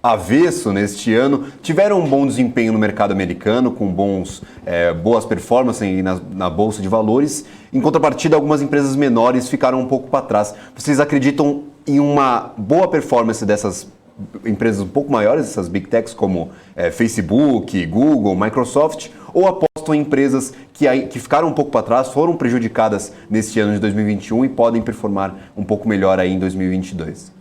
avesso neste ano, tiveram um bom desempenho no mercado americano, com boas performances na Bolsa de Valores. Em contrapartida, algumas empresas menores ficaram um pouco para trás. Vocês acreditam em uma boa performance dessas empresas um pouco maiores, essas Big Techs como Facebook, Google, Microsoft, ou apostam em empresas que ficaram um pouco para trás, foram prejudicadas neste ano de 2021 e podem performar um pouco melhor aí em 2022?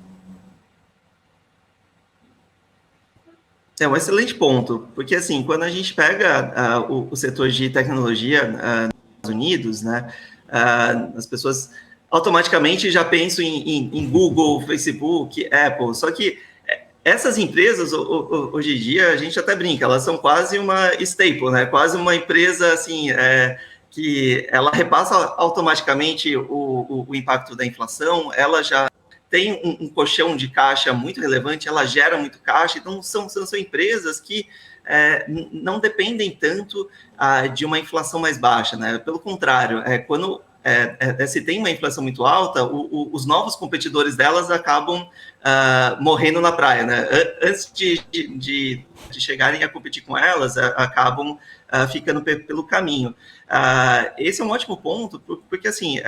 É um excelente ponto, porque assim, quando a gente pega o setor de tecnologia nos Estados Unidos, né, as pessoas automaticamente já pensam em Google, Facebook, Apple, só que essas empresas, hoje em dia, a gente até brinca, elas são quase uma staple, né, quase uma empresa assim, que ela repassa automaticamente o impacto da inflação, ela já tem um colchão de caixa muito relevante, ela gera muito caixa, então são empresas que não dependem tanto de uma inflação mais baixa, né? Pelo contrário, quando se tem uma inflação muito alta, os novos competidores delas acabam morrendo na praia, né? Antes de chegarem a competir com elas, acabam ficando pelo caminho. Esse é um ótimo ponto, porque assim,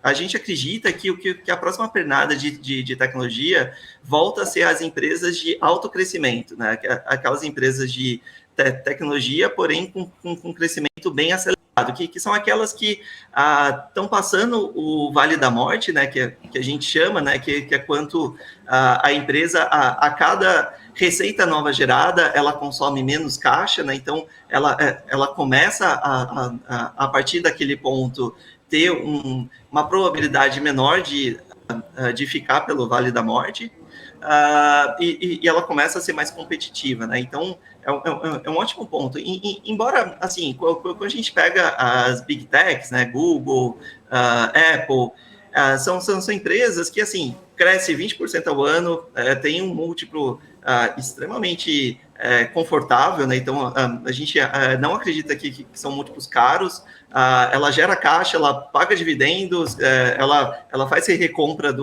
a gente acredita que a próxima pernada de tecnologia volta a ser as empresas de alto crescimento, né? Aquelas empresas de tecnologia, porém com crescimento bem acelerado, que são aquelas que estão passando o Vale da Morte, né? Que a gente chama, né? Que é quanto a empresa, a cada receita nova gerada, ela consome menos caixa, né? Então, ela começa a partir daquele ponto ter uma probabilidade menor de ficar pelo Vale da Morte, e ela começa a ser mais competitiva, né? Então, é um ótimo ponto. Embora, assim, quando a gente pega as Big Techs, né, Google, Apple, são empresas que, assim, crescem 20% ao ano, tem um múltiplo extremamente confortável, né? Então, a gente não acredita que são múltiplos caros, ela gera caixa, ela paga dividendos, ela faz recompra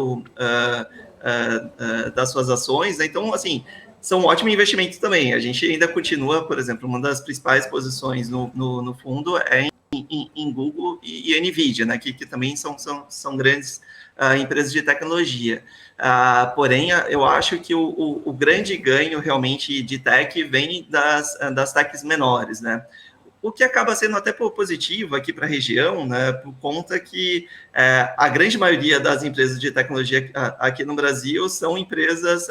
das suas ações, né? Então, assim, são ótimos investimentos também. A gente ainda continua, por exemplo, uma das principais posições no fundo é em Google e NVIDIA, né? Que também são grandes empresas de tecnologia. Porém, eu acho que o grande ganho realmente de tech vem das techs menores, né? O que acaba sendo até positivo aqui para a região, né, por conta que a grande maioria das empresas de tecnologia aqui no Brasil são empresas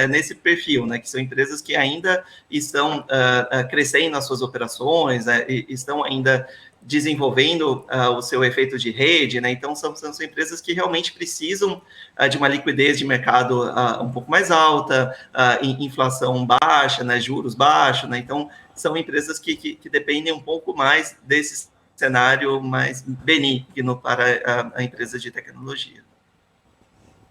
nesse perfil, né, que são empresas que ainda estão crescendo nas suas operações, e estão ainda desenvolvendo o seu efeito de rede, né? Então, são empresas que realmente precisam de uma liquidez de mercado um pouco mais alta, inflação baixa, né? Juros baixos, né? Então, são empresas que dependem um pouco mais desse cenário mais benigno para a empresa de tecnologia.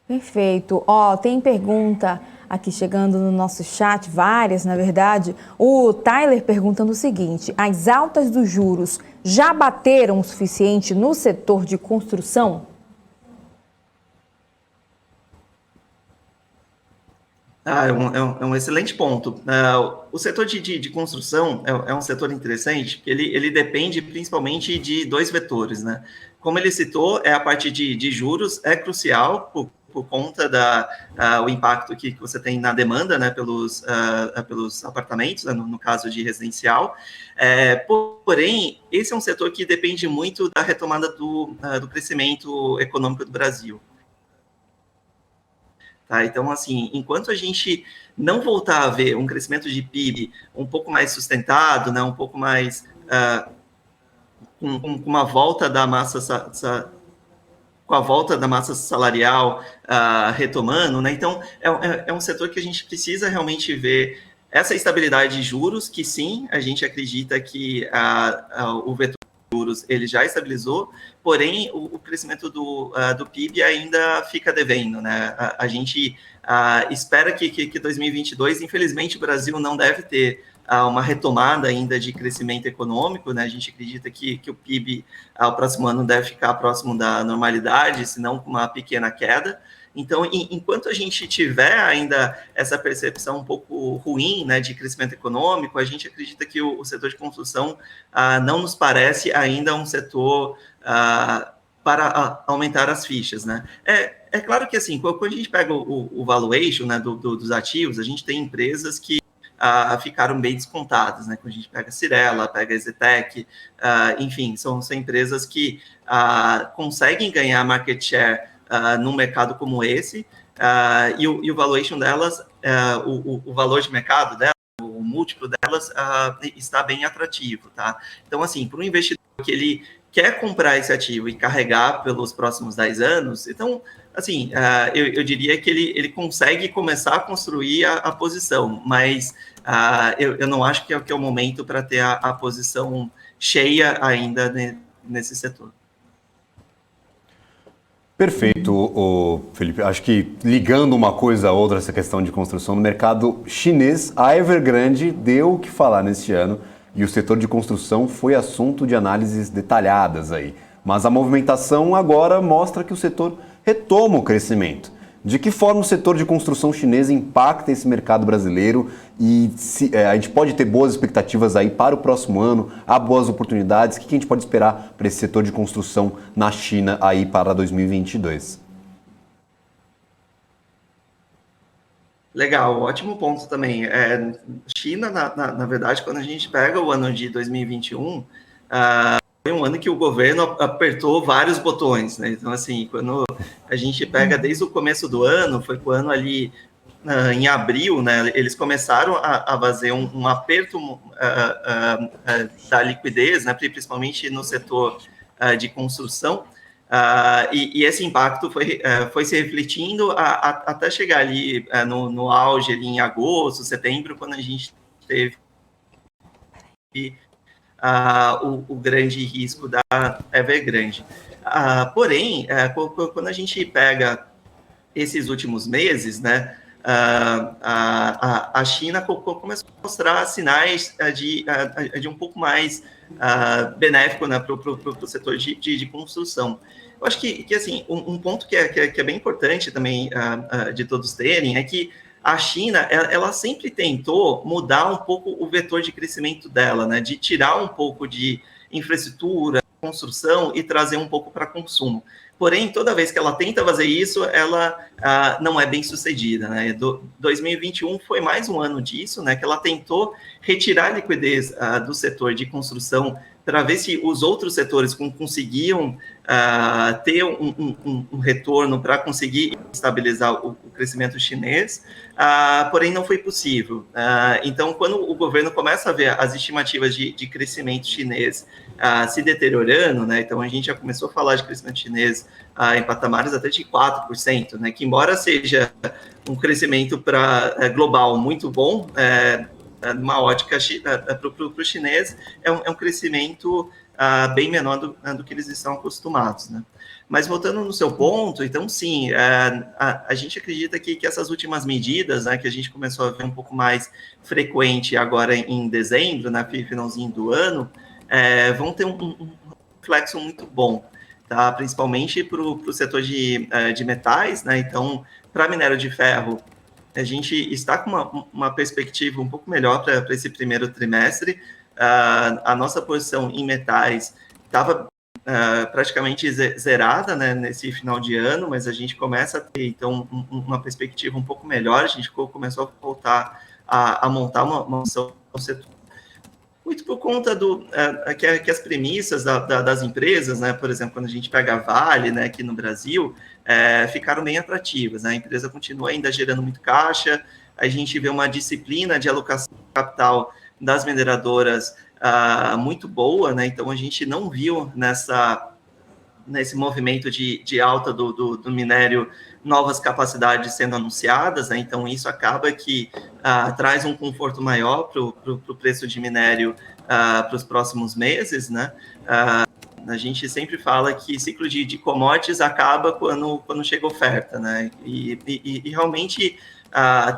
Perfeito. Tem pergunta aqui chegando no nosso chat, várias, na verdade. O Tyler perguntando o seguinte: as altas dos juros já bateram o suficiente no setor de construção? É um excelente ponto. O setor de construção é um setor interessante, porque ele depende principalmente de dois vetores, né? Como ele citou, a parte de juros é crucial por conta o impacto que você tem na demanda, né, pelos apartamentos, né, no caso de residencial. Porém, esse é um setor que depende muito da retomada do crescimento econômico do Brasil. Tá? Então, assim, enquanto a gente não voltar a ver um crescimento de PIB um pouco mais sustentado, né, um pouco mais com uma volta da massa com a volta da massa salarial retomando, né? Então, é um setor que a gente precisa realmente ver essa estabilidade de juros, que sim, a gente acredita que o vetor de juros ele já estabilizou, porém, o crescimento do PIB ainda fica devendo, né? A gente espera que 2022, infelizmente, o Brasil não deve ter uma retomada ainda de crescimento econômico, né? A gente acredita que o PIB ao próximo ano deve ficar próximo da normalidade, se não com uma pequena queda. Então, enquanto a gente tiver ainda essa percepção um pouco ruim, né, de crescimento econômico, a gente acredita que o setor de construção não nos parece ainda um setor para aumentar as fichas, né? É claro que, assim, quando a gente pega o valuation, né, dos ativos, a gente tem empresas que ficaram bem descontadas, né? Quando a gente pega a Cyrela, pega a EZTEC, enfim, são empresas que conseguem ganhar market share num mercado como esse, e o valuation delas, o valor de mercado delas, o múltiplo delas está bem atrativo, tá? Então, assim, para um investidor que ele quer comprar esse ativo e carregar pelos próximos 10 anos, então, assim, eu diria que ele consegue começar a construir a posição, mas eu não acho que é o momento para ter a posição cheia ainda nesse setor. Perfeito, Felipe. Acho que ligando uma coisa a outra, essa questão de construção no mercado chinês, a Evergrande deu o que falar neste ano e o setor de construção foi assunto de análises detalhadas aí. Mas a movimentação agora mostra que o setor retoma o crescimento. De que forma o setor de construção chinês impacta esse mercado brasileiro e a gente pode ter boas expectativas aí para o próximo ano, há boas oportunidades, o que a gente pode esperar para esse setor de construção na China aí para 2022? Legal, ótimo ponto também. China, na verdade, quando a gente pega o ano de 2021, foi um ano que o governo apertou vários botões, né? Então, assim, quando a gente pega desde o começo do ano, foi quando ali, em abril, né, eles começaram a fazer um aperto da liquidez, né, principalmente no setor de construção, e esse impacto foi se refletindo até chegar ali no auge, ali em agosto, setembro, quando a gente teve o grande risco da Evergrande. Porém, quando a gente pega esses últimos meses, né, a China começou a mostrar sinais de um pouco mais benéfico, né, para o setor de construção. Eu acho que assim, um ponto que é bem importante também de todos terem é que a China, ela sempre tentou mudar um pouco o vetor de crescimento dela, né? De tirar um pouco de infraestrutura, construção e trazer um pouco para consumo. Porém, toda vez que ela tenta fazer isso, ela não é bem sucedida, né? 2021 foi mais um ano disso, né? Que ela tentou retirar a liquidez do setor de construção para ver se os outros setores conseguiam ter um retorno para conseguir estabilizar o crescimento chinês, porém não foi possível. Então, quando o governo começa a ver as estimativas de crescimento chinês se deteriorando, né, então a gente já começou a falar de crescimento chinês em patamares até de 4%, né, que embora seja um crescimento global muito bom, numa ótica para o chinês, é um crescimento bem menor do que eles estão acostumados, né? Mas voltando no seu ponto, então sim, a gente acredita que essas últimas medidas, né, que a gente começou a ver um pouco mais frequente agora em dezembro, né, finalzinho do ano, vão ter um reflexo muito bom, tá? Principalmente para o setor de metais, né? Então, para minério de ferro, a gente está com uma perspectiva um pouco melhor para esse primeiro trimestre. A nossa posição em metais estava praticamente zerada, né, nesse final de ano, mas a gente começa a ter, então, uma perspectiva um pouco melhor. A gente começou a voltar a montar uma posição no setor. Muito por conta que as premissas das empresas, né, por exemplo, quando a gente pega a Vale, né, aqui no Brasil, ficaram bem atrativas, né? A empresa continua ainda gerando muito caixa, a gente vê uma disciplina de alocação de capital das mineradoras muito boa, né? Então a gente não viu nesse movimento de alta do minério novas capacidades sendo anunciadas, né? Então isso acaba que traz um conforto maior para o preço de minério para os próximos meses, né? A gente sempre fala que ciclo de commodities acaba quando chega oferta, né? E realmente,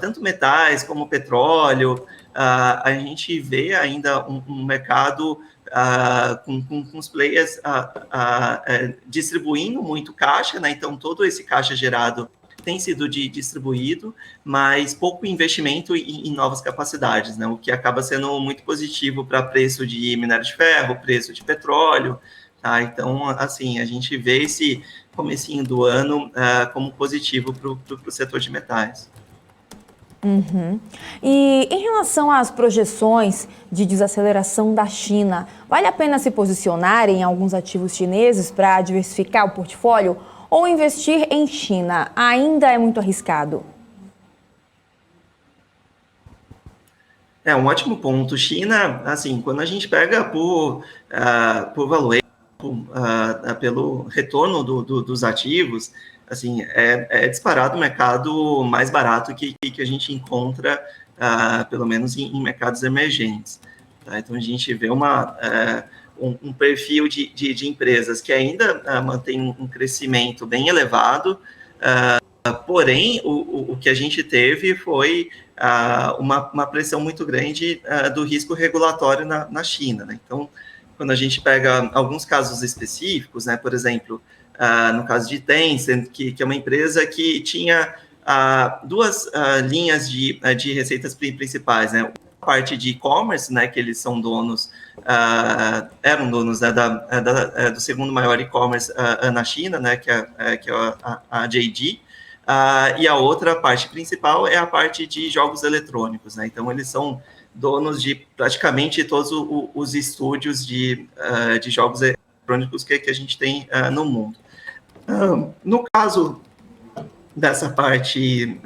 tanto metais como petróleo, a gente vê ainda um mercado com os players distribuindo muito caixa, né? Então, todo esse caixa gerado tem sido distribuído, mas pouco investimento em novas capacidades, né? O que acaba sendo muito positivo para preço de minério de ferro, preço de petróleo. Tá? Então, assim, a gente vê esse comecinho do ano como positivo para o setor de metais. Uhum. E em relação às projeções de desaceleração da China, vale a pena se posicionar em alguns ativos chineses para diversificar o portfólio ou investir em China ainda é muito arriscado? É um ótimo ponto. China, assim, quando a gente pega por valuation, pelo retorno dos ativos, assim, é disparado o mercado mais barato que a gente encontra, pelo menos em mercados emergentes. Tá? Então, a gente vê um perfil de empresas que ainda mantém um crescimento bem elevado, porém, o que a gente teve foi uma pressão muito grande do risco regulatório na China, né? Então, quando a gente pega alguns casos específicos, né, por exemplo, no caso de Tencent, que é uma empresa que tinha duas linhas de receitas principais, né? A parte de e-commerce, né, que eles são donos, eram donos, né, do segundo maior e-commerce na China, né, que é a JD, e a outra parte principal é a parte de jogos eletrônicos, né? Então, eles são donos de praticamente todos os estúdios de jogos eletrônicos que a gente tem no mundo. No caso dessa parte,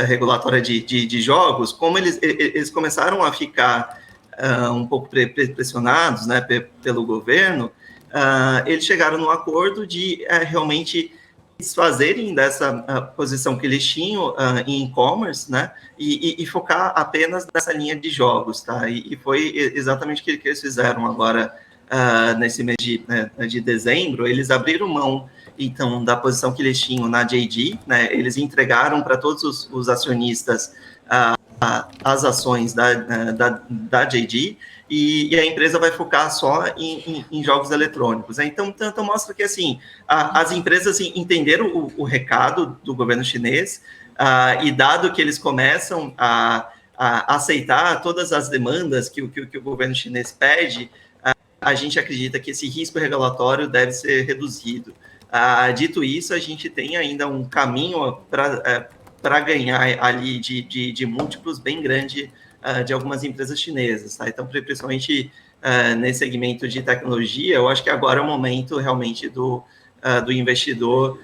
regulatória de jogos, como eles começaram a ficar um pouco pressionados, né, pelo governo, eles chegaram no acordo de realmente desfazerem dessa posição que eles tinham em e-commerce, né, e focar apenas nessa linha de jogos, tá? E foi exatamente o que eles fizeram agora nesse mês de dezembro. Eles abriram mão, então, da posição que eles tinham na JD, né? Eles entregaram para todos os acionistas as ações da JD, e a empresa vai focar só em jogos eletrônicos, né? Então mostra que, assim, as empresas entenderam o recado do governo chinês, e dado que eles começam a aceitar todas as demandas que o governo chinês pede, a gente acredita que esse risco regulatório deve ser reduzido. Dito isso, a gente tem ainda um caminho para ganhar ali de múltiplos bem grande de algumas empresas chinesas, tá? Então, principalmente nesse segmento de tecnologia, eu acho que agora é o momento realmente do investidor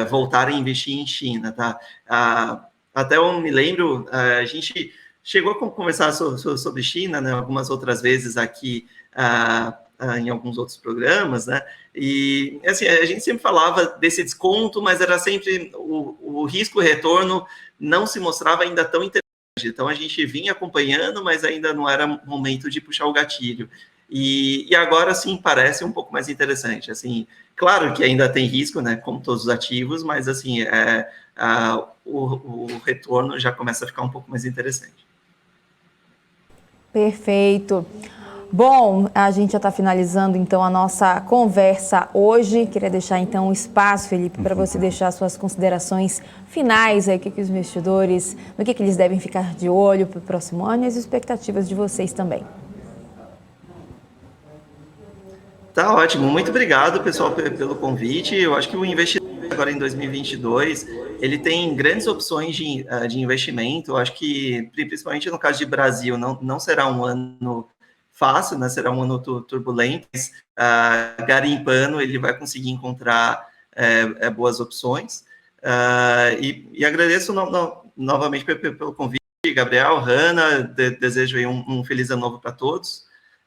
voltar a investir em China, tá? Até eu me lembro, a gente chegou a conversar sobre China, né, algumas outras vezes aqui em alguns outros programas, né? E assim, a gente sempre falava desse desconto, mas era sempre o risco-retorno não se mostrava ainda tão interessante. Então a gente vinha acompanhando, mas ainda não era momento de puxar o gatilho. E agora sim parece um pouco mais interessante. Assim, claro que ainda tem risco, né? Como todos os ativos, mas assim o retorno já começa a ficar um pouco mais interessante. Perfeito. Bom, a gente já está finalizando então a nossa conversa hoje. Queria deixar então um espaço, Felipe, para você deixar suas considerações finais aí, o que os investidores, no que eles devem ficar de olho para o próximo ano e as expectativas de vocês também. Tá ótimo, muito obrigado, pessoal, pelo convite. Eu acho que o investidor agora em 2022, ele tem grandes opções de investimento. Eu acho que, principalmente no caso de Brasil, não será um ano fácil, né? Será um ano turbulento, mas garimpando ele vai conseguir encontrar boas opções. E agradeço novamente pelo convite, Gabriel, Hanna, desejo aí um feliz ano novo para todos,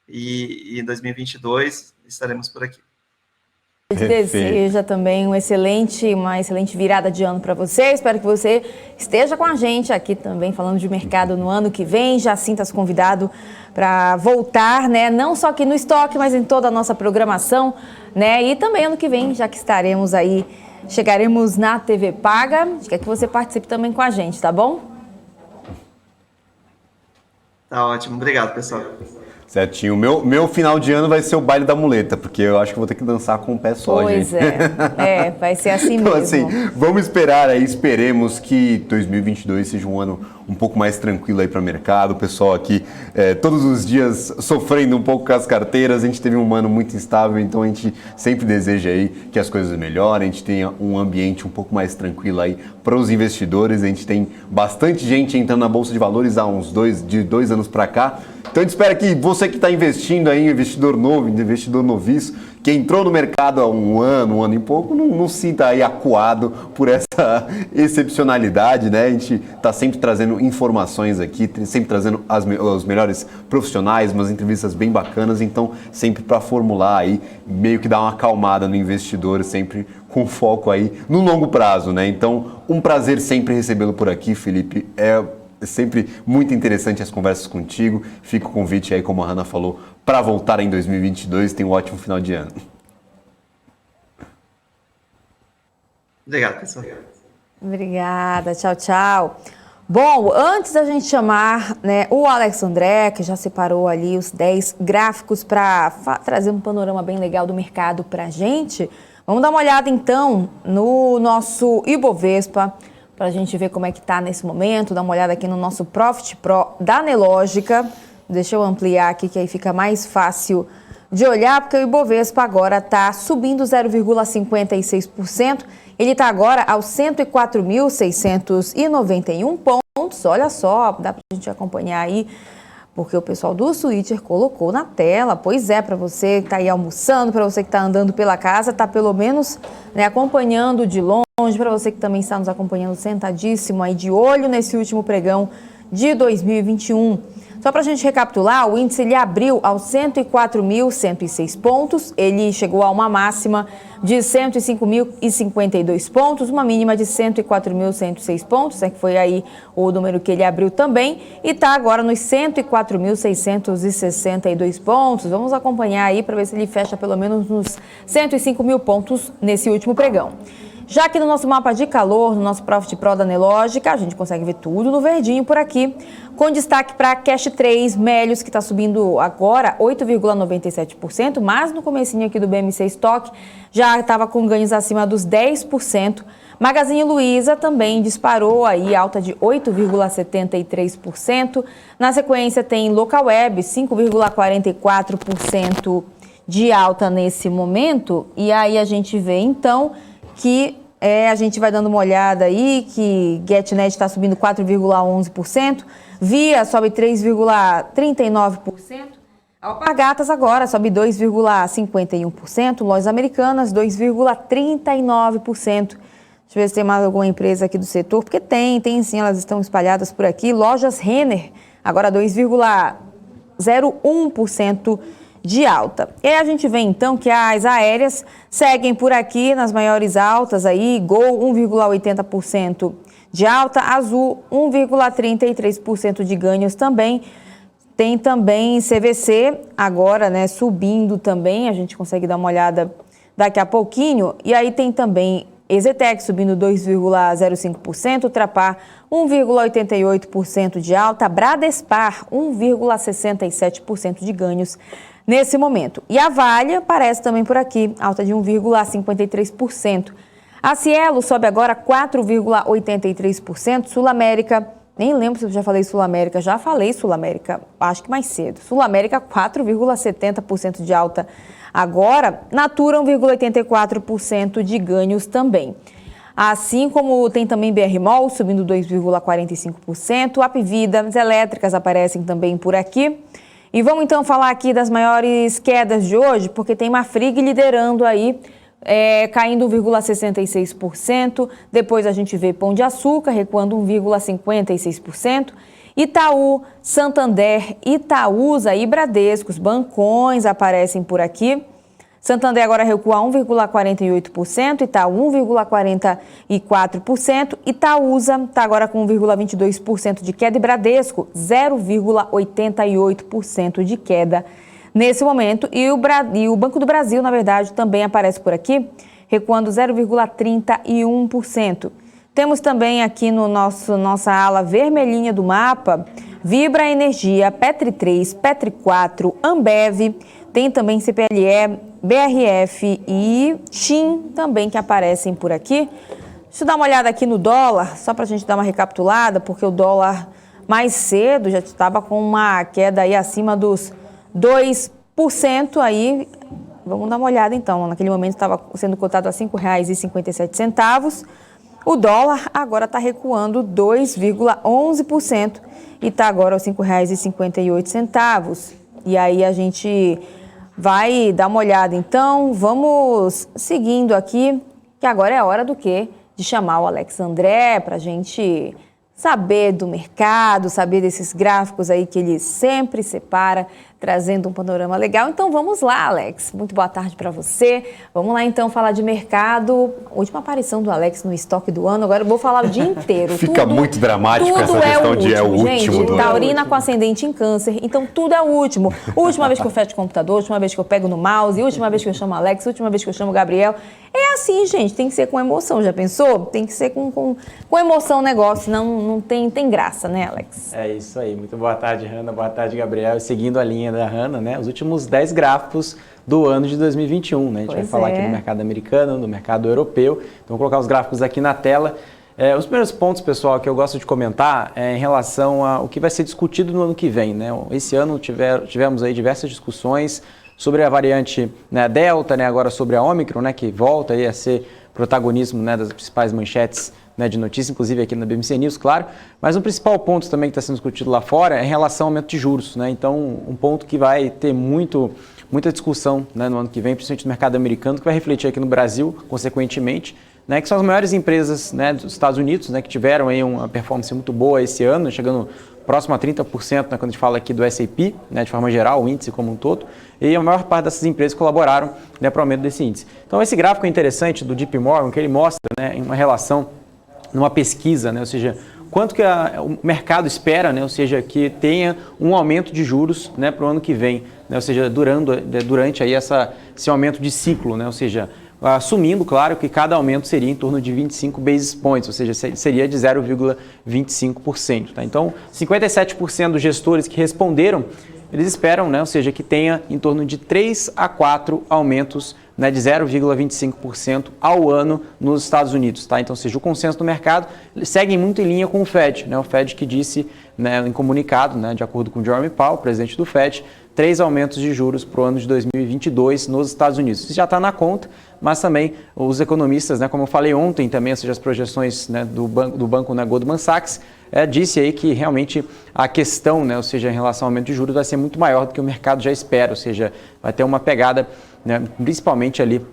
e em 2022 estaremos por aqui. Deseja também uma excelente virada de ano para você. Espero que você esteja com a gente aqui também falando de mercado no ano que vem. Já sinta-se convidado para voltar, né? Não só aqui no Estoque, mas em toda a nossa programação, né? E também ano que vem, já que estaremos aí, chegaremos na TV Paga. A gente quer que você participe também com a gente, tá bom? Tá ótimo, obrigado, pessoal. Certinho. Meu final de ano vai ser o baile da muleta, porque eu acho que vou ter que dançar com o pé só, pois gente. Vai ser assim então, mesmo. Assim, vamos esperar aí, esperemos que 2022 seja um ano um pouco mais tranquilo aí para o mercado. O pessoal aqui, todos os dias sofrendo um pouco com as carteiras, a gente teve um ano muito instável, então a gente sempre deseja aí que as coisas melhorem, a gente tenha um ambiente um pouco mais tranquilo aí para os investidores. A gente tem bastante gente entrando na Bolsa de Valores há de 2 anos para cá. Então a gente espera que você que está investindo aí, investidor novo, investidor noviço, que entrou no mercado há um ano e pouco, não sinta aí acuado por essa excepcionalidade, né? A gente está sempre trazendo informações aqui, sempre trazendo os melhores profissionais, umas entrevistas bem bacanas, então sempre para formular aí, meio que dar uma acalmada no investidor, sempre com foco aí no longo prazo, né? Então, um prazer sempre recebê-lo por aqui, Felipe. É sempre muito interessante as conversas contigo. Fica o convite aí, como a Hanna falou, para voltar em 2022. Tenha um ótimo final de ano. Obrigado, pessoal. Obrigada, tchau, tchau. Bom, antes da gente chamar, né, o Alex André, que já separou ali os 10 gráficos para trazer um panorama bem legal do mercado para a gente, vamos dar uma olhada então no nosso Ibovespa, para a gente ver como é que está nesse momento, dar uma olhada aqui no nosso Profit Pro da Nelogica. Deixa eu ampliar aqui, que aí fica mais fácil de olhar, porque o Ibovespa agora está subindo 0,56%. Ele está agora aos 104.691 pontos. Olha só, dá para a gente acompanhar aí, porque o pessoal do Twitter colocou na tela. Pois é, para você que está aí almoçando, para você que está andando pela casa, está pelo menos, né, acompanhando de longe, para você que também está nos acompanhando sentadíssimo aí de olho nesse último pregão de 2021. Só para a gente recapitular, o índice ele abriu aos 104.106 pontos, ele chegou a uma máxima de 105.052 pontos, uma mínima de 104.106 pontos, que foi aí o número que ele abriu também, e está agora nos 104.662 pontos. Vamos acompanhar aí para ver se ele fecha pelo menos nos 105.000 pontos nesse último pregão. Já que no nosso mapa de calor, no nosso Profit Pro da Nelogica, a gente consegue ver tudo no verdinho por aqui, com destaque para Cash 3, Melius, que está subindo agora 8,97%, mas no comecinho aqui do BMC Stock já estava com ganhos acima dos 10%. Magazine Luiza também disparou aí, alta de 8,73%. Na sequência tem Localweb, 5,44% de alta nesse momento. E aí a gente vê então que a gente vai dando uma olhada aí, que GetNet está subindo 4,11%, Via sobe 3,39%, Alpargatas agora sobe 2,51%, Lojas Americanas 2,39%. Deixa eu ver se tem mais alguma empresa aqui do setor, porque tem sim, elas estão espalhadas por aqui. Lojas Renner, agora 2,01% de alta. E aí a gente vê então que as aéreas seguem por aqui nas maiores altas aí, Gol 1,80% de alta, Azul 1,33% de ganhos também. Tem também CVC agora, né, subindo também, a gente consegue dar uma olhada daqui a pouquinho. E aí tem também EZTEC subindo 2,05%, Trapar 1,88% de alta, Bradespar 1,67% de ganhos nesse momento. E a Vale aparece também por aqui, alta de 1,53%. A Cielo sobe agora 4,83%, Sul América, nem lembro se eu já falei Sul América, já falei Sul América, acho que mais cedo. Sul América 4,70% de alta agora, Natura 1,84% de ganhos também. Assim como tem também BRMOL subindo 2,45%, Apvidas elétricas aparecem também por aqui. E vamos então falar aqui das maiores quedas de hoje, porque tem Marfrig liderando aí, caindo 1,66%. Depois a gente vê Pão de Açúcar recuando 1,56%. Itaú, Santander, Itaúsa e Bradesco, os bancões aparecem por aqui. Santander agora recua 1,48%, Itaú 1,44%, Itaúsa está agora com 1,22% de queda e Bradesco 0,88% de queda nesse momento. E o Banco do Brasil, na verdade, também aparece por aqui, recuando 0,31%. Temos também aqui no nossa ala vermelhinha do mapa, Vibra Energia, Petri 3, Petri 4, Ambev, tem também CPLE, BRF e TIM também que aparecem por aqui. Deixa eu dar uma olhada aqui no dólar, só para a gente dar uma recapitulada, porque o dólar mais cedo já estava com uma queda aí acima dos 2% aí. Vamos dar uma olhada então, naquele momento estava sendo cotado a R$ 5,57. O dólar agora está recuando 2,11% e está agora aos R$ 5,58. E aí a gente vai dar uma olhada então, vamos seguindo aqui, que agora é hora do quê? De chamar o Alex André para a gente saber do mercado, saber desses gráficos aí que ele sempre separa, trazendo um panorama legal. Então vamos lá, Alex. Muito boa tarde para você. Vamos lá então falar de mercado. Última aparição do Alex no estoque do ano. Agora eu vou falar o dia inteiro. Fica muito dramático essa questão de é o último gente, do ano. Taurina com ascendente em câncer. Então tudo é o último. Última vez que eu fecho o computador, última vez que eu pego no mouse, última vez que eu chamo Alex, última vez que eu chamo Gabriel. É assim, gente. Tem que ser com emoção. Já pensou? Tem que ser com emoção o negócio, senão não tem graça, né, Alex? É isso aí. Muito boa tarde, Hanna. Boa tarde, Gabriel. E seguindo a linha da Hanna, né? Os últimos 10 gráficos do ano de 2021, né? A gente vai falar aqui do mercado americano, do mercado europeu. Então, vou colocar os gráficos aqui na tela. Os primeiros pontos, pessoal, que eu gosto de comentar é em relação ao que vai ser discutido no ano que vem, né? Esse ano tivemos aí diversas discussões sobre a variante, né, Delta, né? Agora sobre a Ômicron, né? Que volta aí a ser protagonismo, né, das principais manchetes, né, de notícia, inclusive aqui na BMC News, claro. Mas um principal ponto também que está sendo discutido lá fora é em relação ao aumento de juros, né? Então, um ponto que vai ter muita discussão, né, no ano que vem, principalmente no mercado americano, que vai refletir aqui no Brasil, consequentemente, né, que são as maiores empresas, né, dos Estados Unidos, né, que tiveram aí uma performance muito boa esse ano, chegando próximo a 30%, né, quando a gente fala aqui do S&P, né, de forma geral, o índice como um todo, e a maior parte dessas empresas colaboraram, né, para o aumento desse índice. Então, esse gráfico é interessante do JP Morgan, que ele mostra, né, uma relação numa pesquisa, né, ou seja, quanto que o mercado espera, né, ou seja, que tenha um aumento de juros, né, para o ano que vem, né, ou seja, durante aí esse aumento de ciclo, né, ou seja, assumindo, claro, que cada aumento seria em torno de 25 basis points, ou seja, seria de 0,25%. Tá? Então, 57% dos gestores que responderam, eles esperam, né, ou seja, que tenha em torno de 3 a 4 aumentos, né, de 0,25% ao ano nos Estados Unidos. Tá? Então, ou seja, o consenso do mercado segue muito em linha com o Fed. Né? O Fed que disse, né, em comunicado, né, de acordo com o Jerome Powell, presidente do Fed, 3 aumentos de juros para o ano de 2022 nos Estados Unidos. Isso já está na conta, mas também os economistas, né, como eu falei ontem também, ou seja, as projeções, né, do banco, né, Goldman Sachs, disse aí que realmente a questão, né, ou seja, em relação ao aumento de juros, vai ser muito maior do que o mercado já espera, ou seja, vai ter uma pegada, né, principalmente ali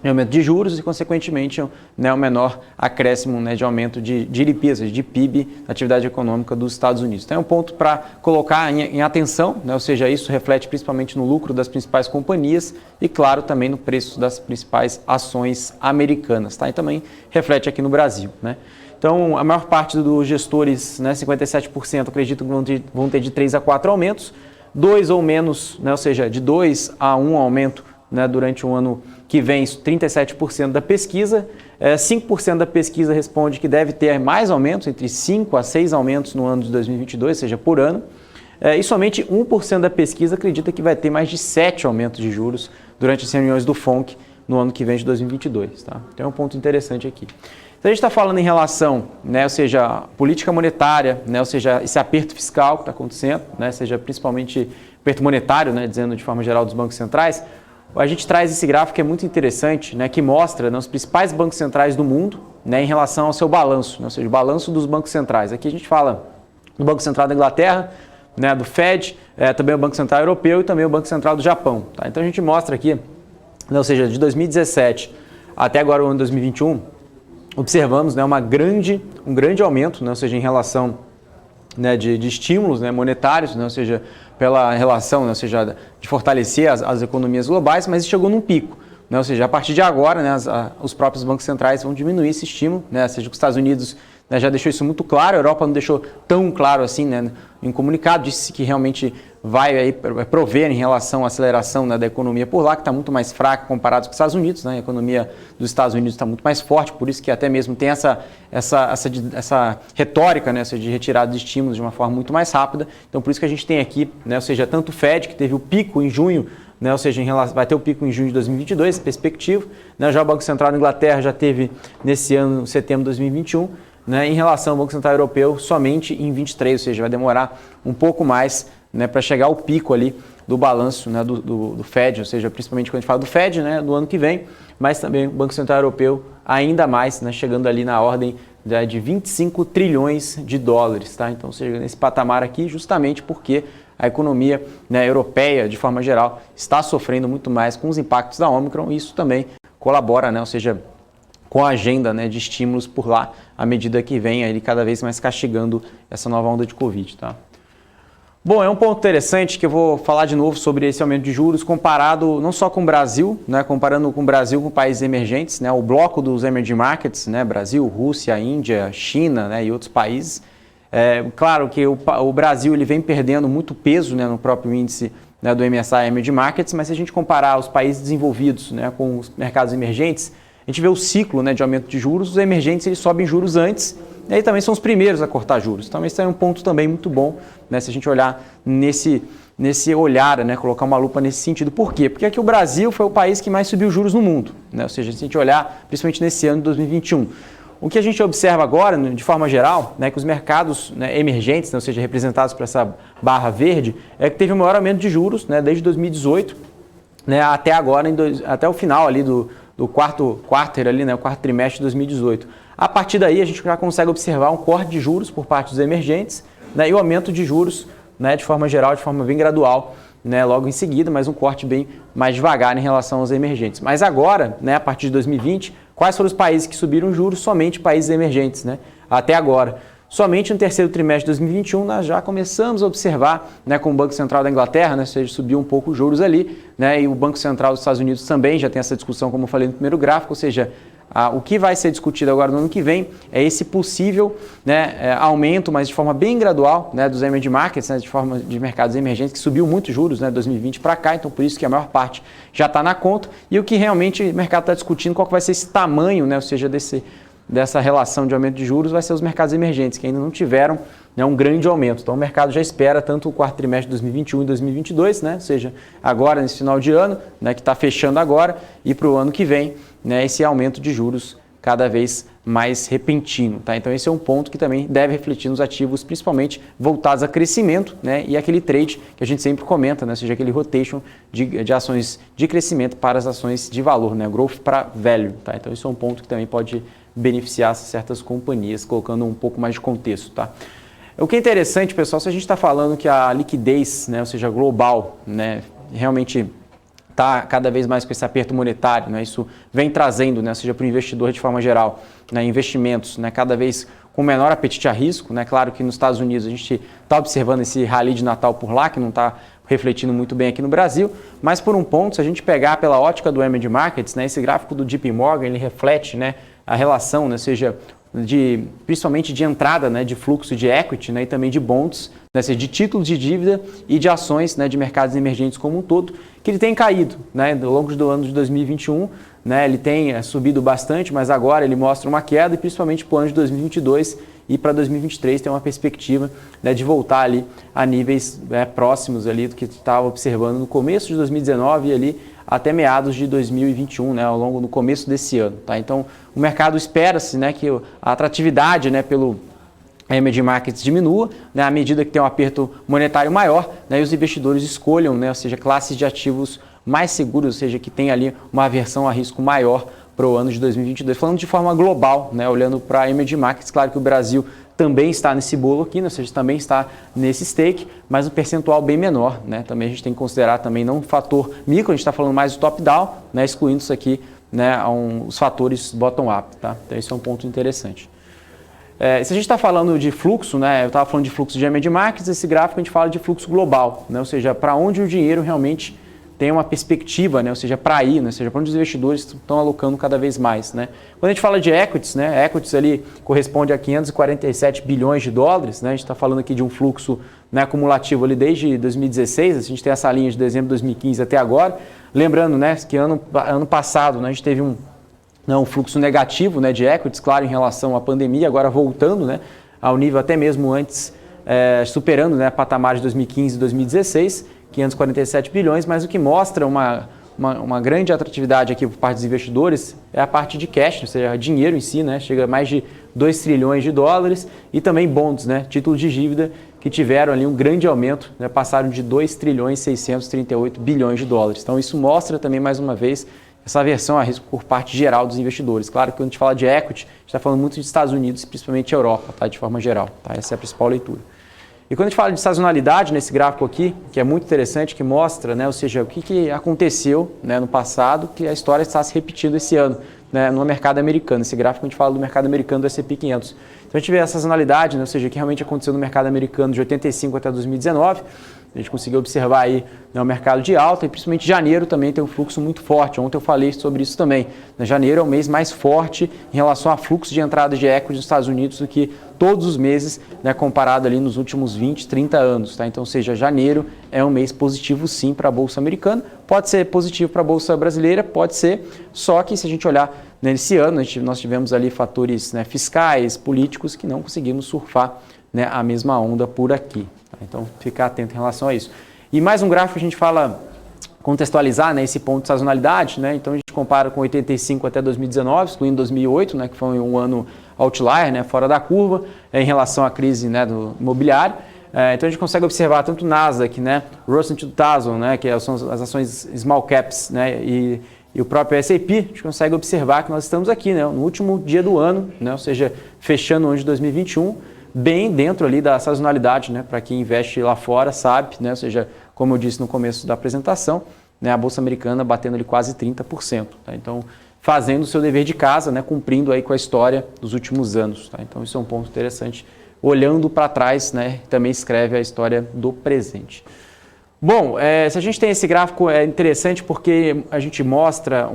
de aumento de juros e, consequentemente, né, um menor acréscimo, né, de aumento de GDP, ou seja, de PIB, na atividade econômica dos Estados Unidos. Então, é um ponto para colocar em atenção, né, ou seja, isso reflete principalmente no lucro das principais companhias e, claro, também no preço das principais ações americanas, tá? E também reflete aqui no Brasil, né? Então, a maior parte dos gestores, né, 57%, acreditam que vão ter de 3 a 4 aumentos, 2 ou menos, né, ou seja, de 2 a 1 aumento, né, durante o ano que vem, 37% da pesquisa, 5% da pesquisa responde que deve ter mais aumentos, entre 5 a 6 aumentos no ano de 2022, ou seja, por ano, e somente 1% da pesquisa acredita que vai ter mais de 7 aumentos de juros durante as reuniões do FONC no ano que vem de 2022. Tá? Então é um ponto interessante aqui. Então, a gente está falando em relação, né, ou seja, política monetária, né, ou seja, esse aperto fiscal que está acontecendo, né, seja principalmente aperto monetário, né, dizendo de forma geral dos bancos centrais. A gente traz esse gráfico que é muito interessante, né, que mostra, né, os principais bancos centrais do mundo, né, em relação ao seu balanço, né, ou seja, o balanço dos bancos centrais. Aqui a gente fala do Banco Central da Inglaterra, né, do Fed, também o Banco Central Europeu e também o Banco Central do Japão. Tá? Então a gente mostra aqui, né, ou seja, de 2017 até agora o ano 2021, observamos, né, um grande aumento, né, ou seja, em relação, né, de estímulos, né, monetários, né, ou seja, pela relação, né, ou seja, de fortalecer as economias globais, mas chegou num pico, né, ou seja, a partir de agora, né, os próprios bancos centrais vão diminuir esse estímulo, né, seja que os Estados Unidos, né, já deixou isso muito claro, a Europa não deixou tão claro assim, né, em comunicado, disse que realmente vai aí prover em relação à aceleração, né, da economia por lá, que está muito mais fraca comparado com os Estados Unidos, né, a economia dos Estados Unidos está muito mais forte, por isso que até mesmo tem essa retórica, né, de retirada de estímulos de uma forma muito mais rápida. Então, por isso que a gente tem aqui, né, ou seja, tanto o Fed, que teve o pico em junho, né, ou seja, vai ter o pico em junho de 2022, perspectiva, né, já o Banco Central da Inglaterra já teve nesse ano, setembro de 2021, né, em relação ao Banco Central Europeu, somente em 23, ou seja, vai demorar um pouco mais, né, para chegar ao pico ali do balanço, né, do Fed, ou seja, principalmente quando a gente fala do Fed, né, do ano que vem, mas também o Banco Central Europeu ainda mais, né, chegando ali na ordem de 25 trilhões de dólares. Tá? Então, chega nesse patamar aqui justamente porque a economia, né, europeia, de forma geral, está sofrendo muito mais com os impactos da Omicron e isso também colabora, né, ou seja, com a agenda, né, de estímulos por lá, à medida que vem ele cada vez mais castigando essa nova onda de Covid. Tá? Bom, é um ponto interessante que eu vou falar de novo sobre esse aumento de juros comparado não só com o Brasil, né, comparando com o Brasil com países emergentes, né, o bloco dos emerging markets, né, Brasil, Rússia, Índia, China, né, e outros países. Claro que o Brasil ele vem perdendo muito peso, né, no próprio índice, né, do MSCI Emerging Markets, mas se a gente comparar os países desenvolvidos, né, com os mercados emergentes, a gente vê o ciclo, né, de aumento de juros, os emergentes eles sobem juros antes, e aí também são os primeiros a cortar juros. Então esse é um ponto também muito bom, né, se a gente olhar nesse olhar, né, colocar uma lupa nesse sentido. Por quê? Porque aqui o Brasil foi o país que mais subiu juros no mundo, né, ou seja, se a gente olhar principalmente nesse ano de 2021. O que a gente observa agora, de forma geral, né, que os mercados, né, emergentes, né, ou seja, representados por essa barra verde, é que teve o maior aumento de juros, né, desde 2018, né, até agora, até o final ali do quarto ali, né, o quarto trimestre de 2018. A partir daí, a gente já consegue observar um corte de juros por parte dos emergentes, né, e o aumento de juros, né, de forma geral, de forma bem gradual, né, logo em seguida, mas um corte bem mais devagar em relação aos emergentes. Mas agora, né, a partir de 2020, quais foram os países que subiram juros? Somente países emergentes, né, até agora. Somente no terceiro trimestre de 2021 nós já começamos a observar, né, com o Banco Central da Inglaterra, né, ou seja, subiu um pouco os juros ali, né, e o Banco Central dos Estados Unidos também já tem essa discussão, como eu falei no primeiro gráfico, ou seja, o que vai ser discutido agora no ano que vem é esse possível, né, aumento, mas de forma bem gradual, né, dos emerging markets, né, de forma de mercados emergentes, que subiu muito juros, né, 2020 para cá, então por isso que a maior parte já está na conta, e o que realmente o mercado está discutindo, qual que vai ser esse tamanho, né, ou seja, dessa relação de aumento de juros, vai ser os mercados emergentes, que ainda não tiveram, né, um grande aumento. Então o mercado já espera tanto o quarto trimestre de 2021 e 2022, né, ou seja, agora nesse final de ano, né, que está fechando agora, e para o ano que vem, né, esse aumento de juros cada vez mais repentino. Tá? Então esse é um ponto que também deve refletir nos ativos, principalmente voltados a crescimento, né, e aquele trade que a gente sempre comenta, né, ou seja, aquele rotation de ações de crescimento para as ações de valor, né, growth para value. Tá? Então isso é um ponto que também pode beneficiasse certas companhias, colocando um pouco mais de contexto, tá? O que é interessante, pessoal, se a gente está falando que a liquidez, né, ou seja, global, né, realmente está cada vez mais com esse aperto monetário, né, isso vem trazendo, né, seja para o investidor de forma geral, né, investimentos, né, cada vez com menor apetite a risco, né, claro que nos Estados Unidos a gente está observando esse rally de Natal por lá, que não está refletindo muito bem aqui no Brasil, mas por um ponto, se a gente pegar pela ótica do Emerging Markets, né, esse gráfico do JP Morgan, ele reflete, né, a relação, né, seja principalmente de entrada, né, de fluxo de equity, né, e também de bonds, né, seja de títulos de dívida e de ações, né, de mercados emergentes como um todo, que ele tem caído, né, ao longo do ano de 2021, né, ele tem subido bastante, mas agora ele mostra uma queda e principalmente para o ano de 2022 e para 2023 tem uma perspectiva, né, de voltar ali a níveis, né, próximos ali do que estava observando no começo de 2019 e ali até meados de 2021, né, ao longo do começo desse ano, tá? Então, o mercado espera-se, né, que a atratividade, né, pelo emerging markets diminua, né, à medida que tem um aperto monetário maior, né, e os investidores escolham, né, ou seja, classes de ativos mais seguros, ou seja, que tem ali uma aversão a risco maior para o ano de 2022. Falando de forma global, né, olhando para emerging markets, claro que o Brasil também está nesse bolo aqui, né, ou seja, também está nesse stake, mas um percentual bem menor, né? Também a gente tem que considerar também não um fator micro, a gente está falando mais do top-down, né, excluindo isso aqui, né, os fatores bottom-up, tá? Então esse é um ponto interessante. Se a gente está falando de fluxo, né, eu estava falando de fluxo de emerging markets, esse gráfico a gente fala de fluxo global, né, ou seja, para onde o dinheiro realmente tem uma perspectiva, né, ou seja, para ir, né, ou seja, para onde os investidores estão alocando cada vez mais, né. Quando a gente fala de equities, né, equities ali corresponde a 547 bilhões de dólares, né, a gente está falando aqui de um fluxo, né, acumulativo ali desde 2016, a gente tem essa linha de dezembro de 2015 até agora, lembrando, né, que ano passado, né, a gente teve um fluxo negativo, né, de equities, claro, em relação à pandemia, agora voltando, né, ao nível até mesmo antes, superando, né, patamar de 2015 e 2016, 547 bilhões, mas o que mostra uma grande atratividade aqui por parte dos investidores é a parte de cash, ou seja, dinheiro em si, né, chega a mais de 2 trilhões de dólares e também bonds, né, títulos de dívida que tiveram ali um grande aumento, né, passaram de 2 trilhões 638 bilhões de dólares. Então isso mostra também mais uma vez essa aversão a risco por parte geral dos investidores. Claro que quando a gente fala de equity, a gente está falando muito de Estados Unidos, principalmente Europa, tá, de forma geral. Tá? Essa é a principal leitura. E quando a gente fala de sazonalidade nesse gráfico aqui, que é muito interessante, que mostra, né, ou seja, o que aconteceu, né, no passado, que a história está se repetindo esse ano, né, no mercado americano. Esse gráfico a gente fala do mercado americano do S&P 500. Então a gente vê a sazonalidade, né, ou seja, o que realmente aconteceu no mercado americano de 85 até 2019, a gente conseguiu observar aí, né, o mercado de alta e principalmente janeiro também tem um fluxo muito forte. Ontem eu falei sobre isso também. Janeiro é o mês mais forte em relação a fluxo de entrada de equity nos Estados Unidos do que todos os meses, né, comparado ali nos últimos 20, 30 anos. Tá? Então, ou seja, janeiro é um mês positivo sim para a Bolsa Americana. Pode ser positivo para a Bolsa Brasileira, pode ser, só que se a gente olhar nesse ano, nós tivemos ali fatores, né, fiscais, políticos que não conseguimos surfar, né, a mesma onda por aqui. Tá? Então, ficar atento em relação a isso. E mais um gráfico a gente fala, contextualizar, né, esse ponto de sazonalidade, né? Então a gente compara com 85 até 2019, excluindo 2008, né, que foi um ano outlier, né, fora da curva, em relação à crise, né, do imobiliário. Então a gente consegue observar tanto o Nasdaq, né, Russell 2000, né, que são as ações small caps, né, e o próprio S&P, a gente consegue observar que nós estamos aqui, né, no último dia do ano, né, ou seja, fechando o ano de 2021, bem dentro ali da sazonalidade, né, para quem investe lá fora sabe, né, ou seja, como eu disse no começo da apresentação, né, a Bolsa Americana batendo ali quase 30%. Tá? Então, fazendo o seu dever de casa, né, cumprindo aí com a história dos últimos anos. Tá? Então, isso é um ponto interessante. Olhando para trás, né, também escreve a história do presente. Bom, se a gente tem esse gráfico, é interessante porque a gente mostra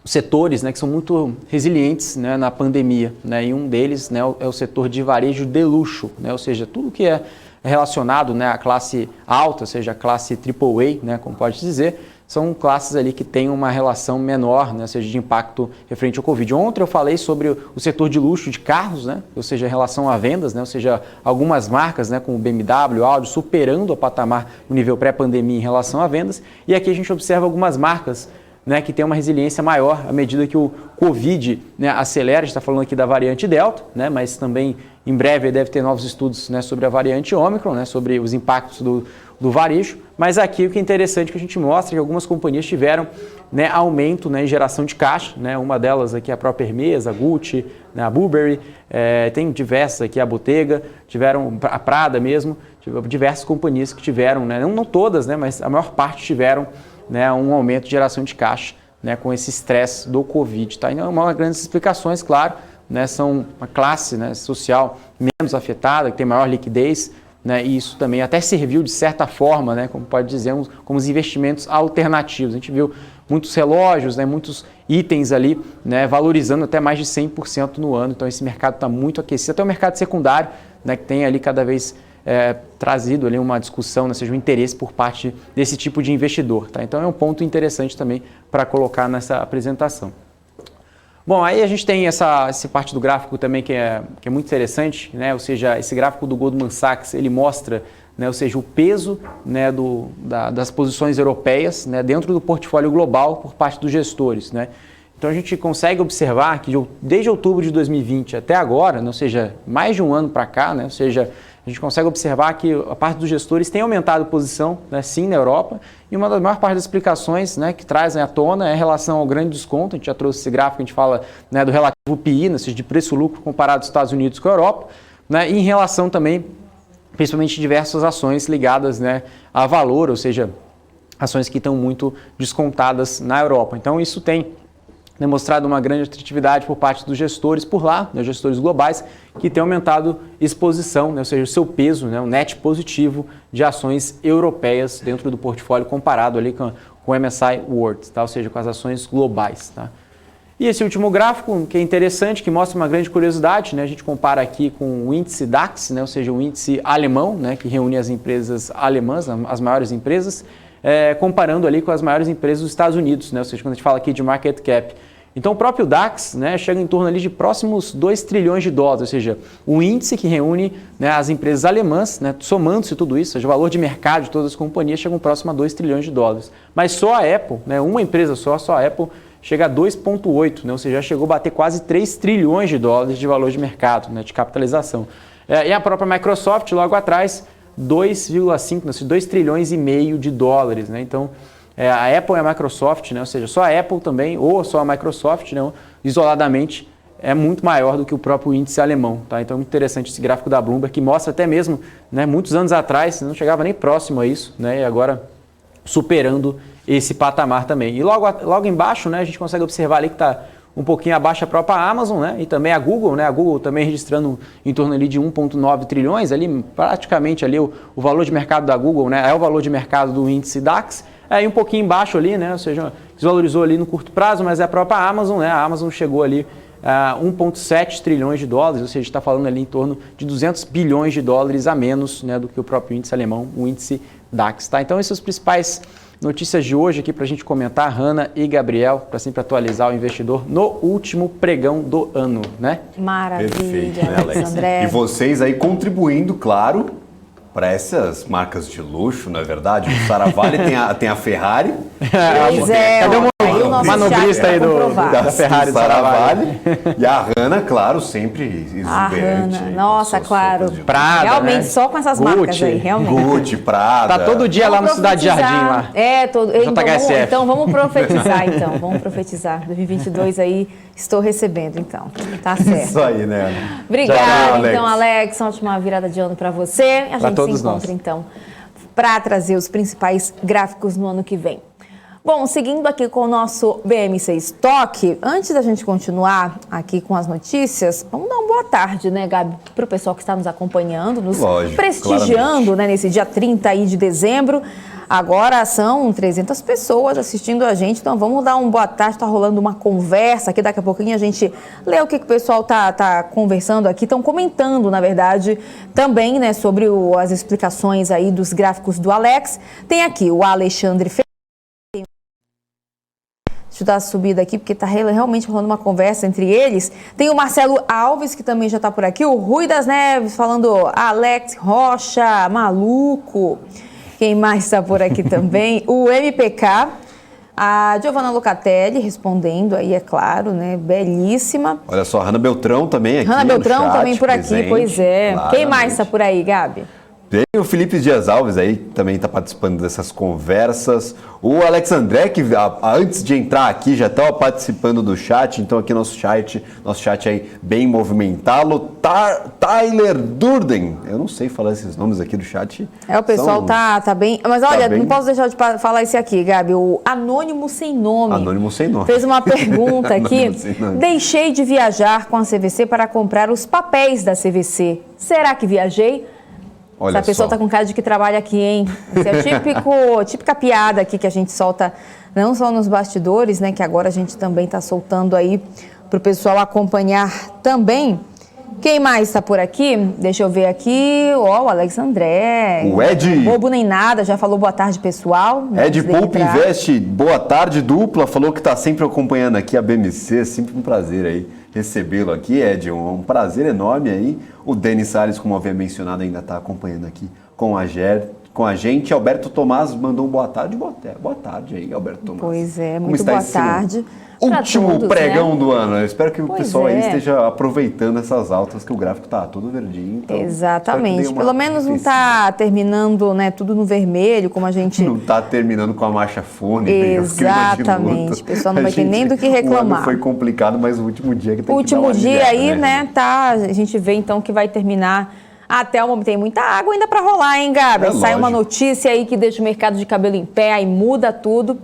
setores, né, que são muito resilientes, né, na pandemia, né, e um deles, né, é o setor de varejo de luxo, né, ou seja, tudo que é relacionado, né, à classe alta, ou seja, a classe AAA, né, como pode dizer, são classes ali que têm uma relação menor, né, ou seja, de impacto referente ao Covid. Ontem eu falei sobre o setor de luxo de carros, né, ou seja, em relação a vendas, né, ou seja, algumas marcas, né, como BMW, Audi, superando o patamar no nível pré-pandemia em relação a vendas, e aqui a gente observa algumas marcas, né, que tem uma resiliência maior à medida que o Covid, né, acelera. A gente está falando aqui da variante Delta, né, mas também em breve deve ter novos estudos, né, sobre a variante Ômicron, né, sobre os impactos do do varejo, mas aqui o que é interessante que a gente mostra é que algumas companhias tiveram, né, aumento, né, em geração de caixa, né, uma delas aqui é a própria Hermès, a Gucci, né, a Burberry, tem diversas aqui, a Bottega, tiveram a Prada mesmo, diversas companhias que tiveram, né, não todas, né, mas a maior parte tiveram, né, um aumento de geração de caixa, né, com esse estresse do Covid. Tá? Então, uma das grandes explicações, claro, né, são uma classe, né, social menos afetada, que tem maior liquidez, né, e isso também até serviu de certa forma, né, como pode dizer, como os investimentos alternativos. A gente viu muitos relógios, né, muitos itens ali, né, valorizando até mais de 100% no ano. Então esse mercado está muito aquecido. Até o mercado secundário, né, que tem ali cada vez trazido ali uma discussão, né, seja um interesse por parte desse tipo de investidor. Tá? Então é um ponto interessante também para colocar nessa apresentação. Bom, aí a gente tem essa parte do gráfico também que é muito interessante, né? Ou seja, esse gráfico do Goldman Sachs, ele mostra, né, ou seja, o peso, né, das posições europeias, né, dentro do portfólio global por parte dos gestores, né? Então a gente consegue observar que desde outubro de 2020 até agora, né, ou seja, mais de um ano para cá, né, ou seja, a gente consegue observar que a parte dos gestores tem aumentado a posição, né, sim, na Europa, e uma das maiores partes das explicações, né, que trazem à tona é em relação ao grande desconto. A gente já trouxe esse gráfico, a gente fala, né, do relativo PI, né, ou seja, de preço-lucro comparado aos Estados Unidos com a Europa, né, e em relação também, principalmente, diversas ações ligadas, né, a valor, ou seja, ações que estão muito descontadas na Europa. Então isso tem demonstrado uma grande atratividade por parte dos gestores por lá, né, gestores globais, que têm aumentado exposição, né, ou seja, o seu peso, né, o net positivo de ações europeias dentro do portfólio comparado ali com o MSCI World, tá, ou seja, com as ações globais. Tá. E esse último gráfico, que é interessante, que mostra uma grande curiosidade, né, a gente compara aqui com o índice DAX, né, ou seja, o índice alemão, né, que reúne as empresas alemãs, as maiores empresas, comparando ali com as maiores empresas dos Estados Unidos, né? Ou seja, quando a gente fala aqui de market cap. Então o próprio DAX, né, chega em torno ali de próximos 2 trilhões de dólares, ou seja, o índice que reúne, né, as empresas alemãs, né, somando-se tudo isso, ou seja, o valor de mercado de todas as companhias chega próximo a 2 trilhões de dólares. Mas só a Apple, né, uma empresa só a Apple, chega a 2,8, né, ou seja, já chegou a bater quase 3 trilhões de dólares de valor de mercado, né, de capitalização. E a própria Microsoft, logo atrás, 2,5, né, 2 trilhões e meio de dólares, né? Então, a Apple e a Microsoft, né, ou seja, só a Apple também, ou só a Microsoft, né, isoladamente, é muito maior do que o próprio índice alemão. Tá? Então é muito interessante esse gráfico da Bloomberg, que mostra até mesmo, né, muitos anos atrás, não chegava nem próximo a isso, né, e agora superando esse patamar também. E logo embaixo, né, a gente consegue observar ali que está um pouquinho abaixo a própria Amazon, né, e também a Google, né, a Google também registrando em torno ali de 1,9 trilhões, ali praticamente ali o valor de mercado da Google, né, é o valor de mercado do índice DAX, e um pouquinho embaixo ali, né, ou seja, desvalorizou ali no curto prazo, mas é a própria Amazon, né, a Amazon chegou ali a 1,7 trilhões de dólares, ou seja, a gente está falando ali em torno de 200 bilhões de dólares a menos, né, do que o próprio índice alemão, o índice DAX. Tá? Então, essas são as principais notícias de hoje aqui para a gente comentar, Hanna e Gabriel, para sempre atualizar o investidor no último pregão do ano, né? Maravilha, perfeito, né, Alex? André. E vocês aí contribuindo, claro, para essas marcas de luxo, não é verdade? O Saravalli tem a Ferrari. Pois é, cadê o nosso manobrista aí da Ferrari do Saravalli? E a Hanna, claro, sempre exuberante. A Hanna, nossa, claro. Prada, realmente, né? só com essas Gucci, marcas aí, realmente. Gucci, Prada. Tá todo dia lá no Cidade Jardim lá. Então vamos profetizar, então. Vamos profetizar. 2022 aí, estou recebendo, então. Tá certo. Isso aí, né, Ana? Obrigada, então, Alex. Uma ótima virada de ano para você. A gente se encontra, então, para trazer os principais gráficos no ano que vem. Bom, seguindo aqui com o nosso BMC Stock, antes da gente continuar aqui com as notícias, vamos dar uma boa tarde, né, Gabi, para o pessoal que está nos acompanhando, nos prestigiando, né, nesse dia 30 aí de dezembro. Agora são 300 pessoas assistindo a gente, então vamos dar uma boa tarde, está rolando uma conversa aqui, daqui a pouquinho a gente lê o que o pessoal tá conversando aqui, estão comentando, na verdade, também, né, sobre as explicações aí dos gráficos do Alex. Tem aqui o Alexandre Ferreira. Deixa eu dar a subida aqui, porque está realmente rolando uma conversa entre eles. Tem o Marcelo Alves, que também já está por aqui, o Rui das Neves falando Alex Rocha, maluco. Quem mais está por aqui também? O MPK, a Giovanna Locatelli respondendo aí, é claro, né? Belíssima. Olha só, a Hanna Beltrão também aqui. Hanna Beltrão no chat, também por aqui, presente, pois é. Claramente. Quem mais está por aí, Gabi? Tem o Felipe Dias Alves aí, que também está participando dessas conversas. O Alex André, que antes de entrar aqui já estava participando do chat, então aqui nosso chat aí bem movimentado. Tyler Durden, eu não sei falar esses nomes aqui do chat. O pessoal tá bem... Mas olha, bem... não posso deixar de falar esse aqui, Gabi, o Anônimo Sem Nome. Anônimo Sem Nome. Fez uma pergunta aqui. Deixei de viajar com a CVC para comprar os papéis da CVC. Será que viajei? Olha Essa pessoa está com cara de que trabalha aqui, hein? Esse é típica piada aqui que a gente solta, não só nos bastidores, né? Que agora a gente também está soltando aí para o pessoal acompanhar também. Quem mais está por aqui? Deixa eu ver aqui. O Alex André. O Ed. Bobo nem nada, já falou boa tarde, pessoal. Ed Poupa Invest, boa tarde, dupla. Falou que está sempre acompanhando aqui a BMC. Sempre um prazer aí recebê-lo aqui, Ed. Um prazer enorme aí. O Denis Salles, como havia mencionado, ainda está acompanhando aqui com a gente. Alberto Tomás mandou um boa tarde. Boa tarde aí, Alberto Tomás. Pois é, muito boa tarde. Último todos, pregão, né? do ano. Eu espero que o pessoal aí é. esteja aproveitando essas altas, que o gráfico está todo verdinho. Então, exatamente. Pelo menos não está terminando, né, tudo no vermelho, como a gente... Não está terminando com a marcha fúnebre. Exatamente. O pessoal não vai ter nem do que reclamar. O ano foi complicado, mas o último dia que tem o que dar último uma dia aliviada, aí, né, a gente vê então que vai terminar até o momento. Tem muita água ainda para rolar, hein, Gabi? Sai uma notícia aí que deixa o mercado de cabelo em pé, aí muda tudo.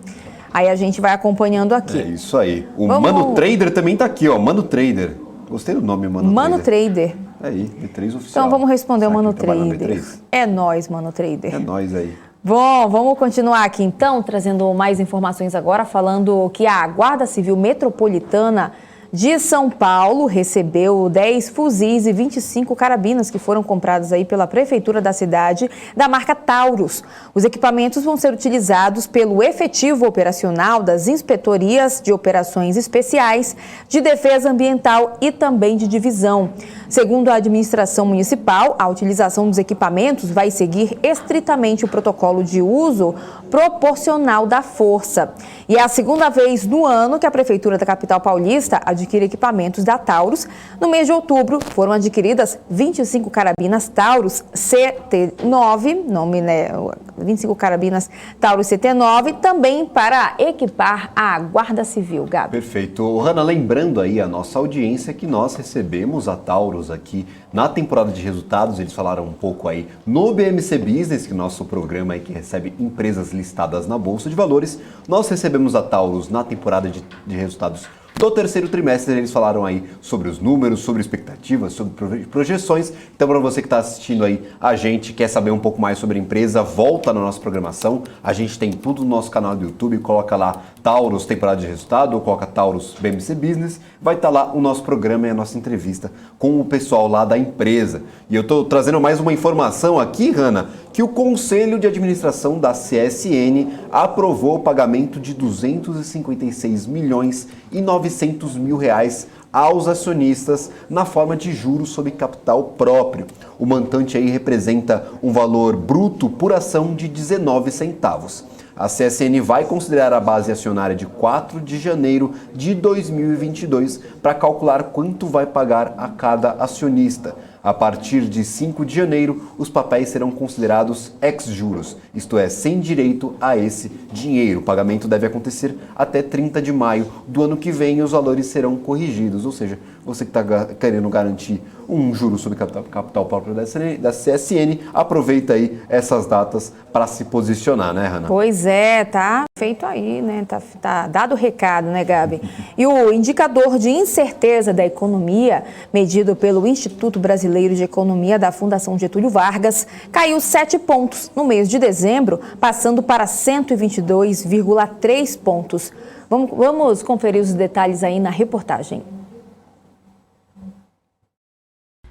Aí a gente vai acompanhando aqui. É isso aí. Mano Trader também tá aqui, ó. Mano Trader. Gostei do nome, Mano Trader. Aí, B3 oficial. Então vamos responder o Mano Trader. É nóis, Mano Trader. É nóis aí. Bom, vamos continuar aqui então, trazendo mais informações agora, falando que a Guarda Civil Metropolitana de São Paulo recebeu 10 fuzis e 25 carabinas que foram comprados aí pela Prefeitura da cidade, da marca Taurus. Os equipamentos vão ser utilizados pelo efetivo operacional das inspetorias de operações especiais, de defesa ambiental e também de divisão. Segundo a administração municipal, a utilização dos equipamentos vai seguir estritamente o protocolo de uso proporcional da força. E é a segunda vez no ano que a Prefeitura da capital paulista adquire equipamentos da Taurus. No mês de outubro, foram adquiridas 25 carabinas Taurus CT9, 25 carabinas Taurus CT9, também para equipar a Guarda Civil, Gabi. Perfeito. Hanna, lembrando aí a nossa audiência que nós recebemos a Taurus aqui na temporada de resultados. Eles falaram um pouco aí no BMC Business, que é nosso programa aí que recebe empresas listadas na Bolsa de Valores. Nós recebemos a Taurus na temporada de resultados do terceiro trimestre. Eles falaram aí sobre os números, sobre expectativas, sobre projeções. Então, para você que está assistindo aí a gente, quer saber um pouco mais sobre a empresa, volta na nossa programação. A gente tem tudo no nosso canal do YouTube, coloca lá Taurus temporada de resultado, ou coloca Taurus BMC Business, vai estar lá o nosso programa e a nossa entrevista com o pessoal lá da empresa. E eu estou trazendo mais uma informação aqui, Hanna, que o Conselho de Administração da CSN aprovou o pagamento de 256 milhões e 900 mil reais aos acionistas na forma de juros sobre capital próprio. O montante aí representa um valor bruto por ação de 19 centavos. A CSN vai considerar a base acionária de 4 de janeiro de 2022 para calcular quanto vai pagar a cada acionista. A partir de 5 de janeiro, os papéis serão considerados ex-juros, isto é, sem direito a esse dinheiro. O pagamento deve acontecer até 30 de maio do ano que vem e os valores serão corrigidos. Ou seja, você que está querendo garantir um juro sobre capital próprio da CSN, aproveita aí essas datas para se posicionar, né, Hanna? Pois é, tá feito aí, né? Tá dado o recado, né, Gabi? E o indicador de incerteza da economia, medido pelo Instituto Brasileiro de Economia da Fundação Getúlio Vargas, caiu 7 pontos no mês de dezembro, passando para 122,3 pontos. Vamos conferir os detalhes aí na reportagem.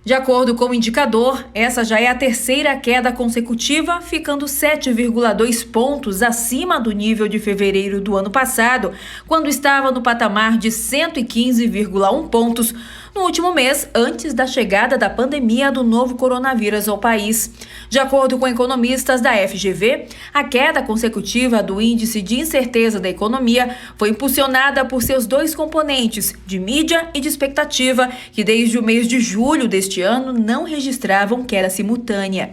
De acordo com o indicador, essa já é a terceira queda consecutiva, ficando 7,2 pontos acima do nível de fevereiro do ano passado, quando estava no patamar de 115,1 pontos no último mês, antes da chegada da pandemia do novo coronavírus ao país. De acordo com economistas da FGV, a queda consecutiva do índice de incerteza da economia foi impulsionada por seus dois componentes, de mídia e de expectativa, que desde o mês de julho deste ano não registravam queda simultânea.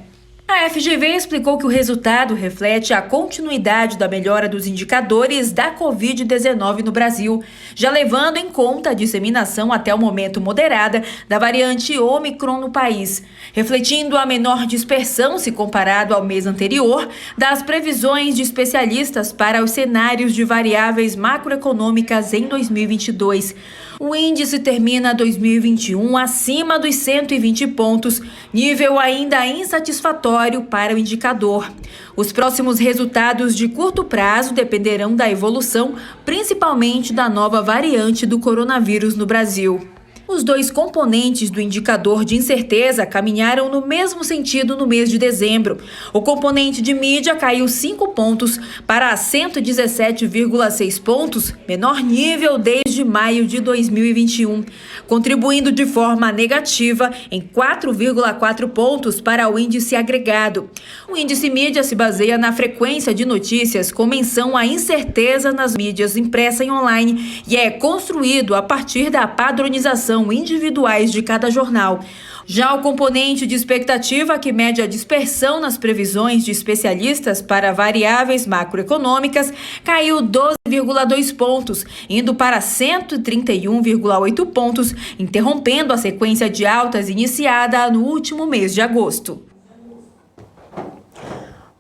A FGV explicou que o resultado reflete a continuidade da melhora dos indicadores da Covid-19 no Brasil, já levando em conta a disseminação até o momento moderada da variante Ômicron no país, refletindo a menor dispersão se comparado ao mês anterior das previsões de especialistas para os cenários de variáveis macroeconômicas em 2022. O índice termina 2021 acima dos 120 pontos, nível ainda insatisfatório para o indicador. Os próximos resultados de curto prazo dependerão da evolução, principalmente da nova variante do coronavírus no Brasil. Os dois componentes do indicador de incerteza caminharam no mesmo sentido no mês de dezembro. O componente de mídia caiu 5 pontos para 117,6 pontos, menor nível desde maio de 2021, contribuindo de forma negativa em 4,4 pontos para o índice agregado. O índice mídia se baseia na frequência de notícias com menção à incerteza nas mídias impressa e online e é construído a partir da padronização individuais de cada jornal. Já o componente de expectativa, que mede a dispersão nas previsões de especialistas para variáveis macroeconômicas, caiu 12,2 pontos, indo para 131,8 pontos, interrompendo a sequência de altas iniciada no último mês de agosto.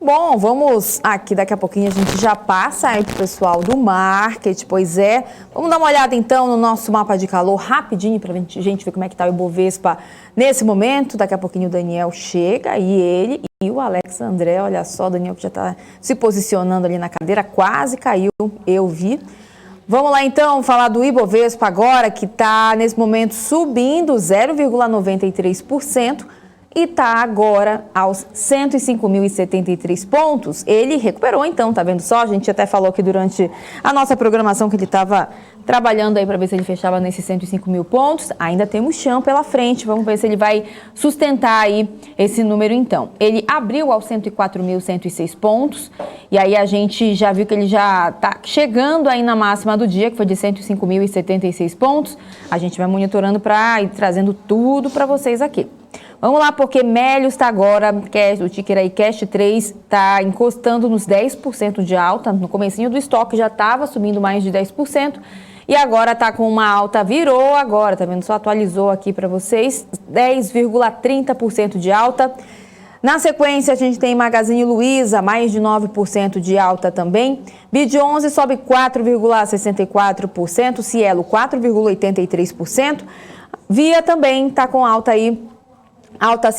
Bom, vamos aqui, daqui a pouquinho a gente já passa aí pro pessoal do marketing, pois é. Vamos dar uma olhada então no nosso mapa de calor rapidinho para a gente ver como é que tá o Ibovespa nesse momento. Daqui a pouquinho o Daniel chega e ele e o Alex André, olha só, o Daniel que já está se posicionando ali na cadeira, quase caiu, eu vi. Vamos lá então falar do Ibovespa agora, que está nesse momento subindo 0,93%. E está agora aos 105.073 pontos. Ele recuperou então, tá vendo só? A gente até falou aqui durante a nossa programação que ele estava trabalhando aí para ver se ele fechava nesses 105 mil pontos. Ainda temos chão pela frente, vamos ver se ele vai sustentar aí esse número então. Ele abriu aos 104.106 pontos e aí a gente já viu que ele já está chegando aí na máxima do dia, que foi de 105.076 pontos. A gente vai monitorando para ir trazendo tudo para vocês aqui. Vamos lá, porque Melius está agora, o ticker aí Cash 3 está encostando nos 10% de alta. No comecinho do estoque já estava subindo mais de 10%. E agora está com uma alta, virou agora, tá vendo? Só atualizou aqui para vocês, 10,30% de alta. Na sequência, a gente tem Magazine Luiza, mais de 9% de alta também. BID11 sobe 4,64%, Cielo 4,83%. Via também está com alta aí, altas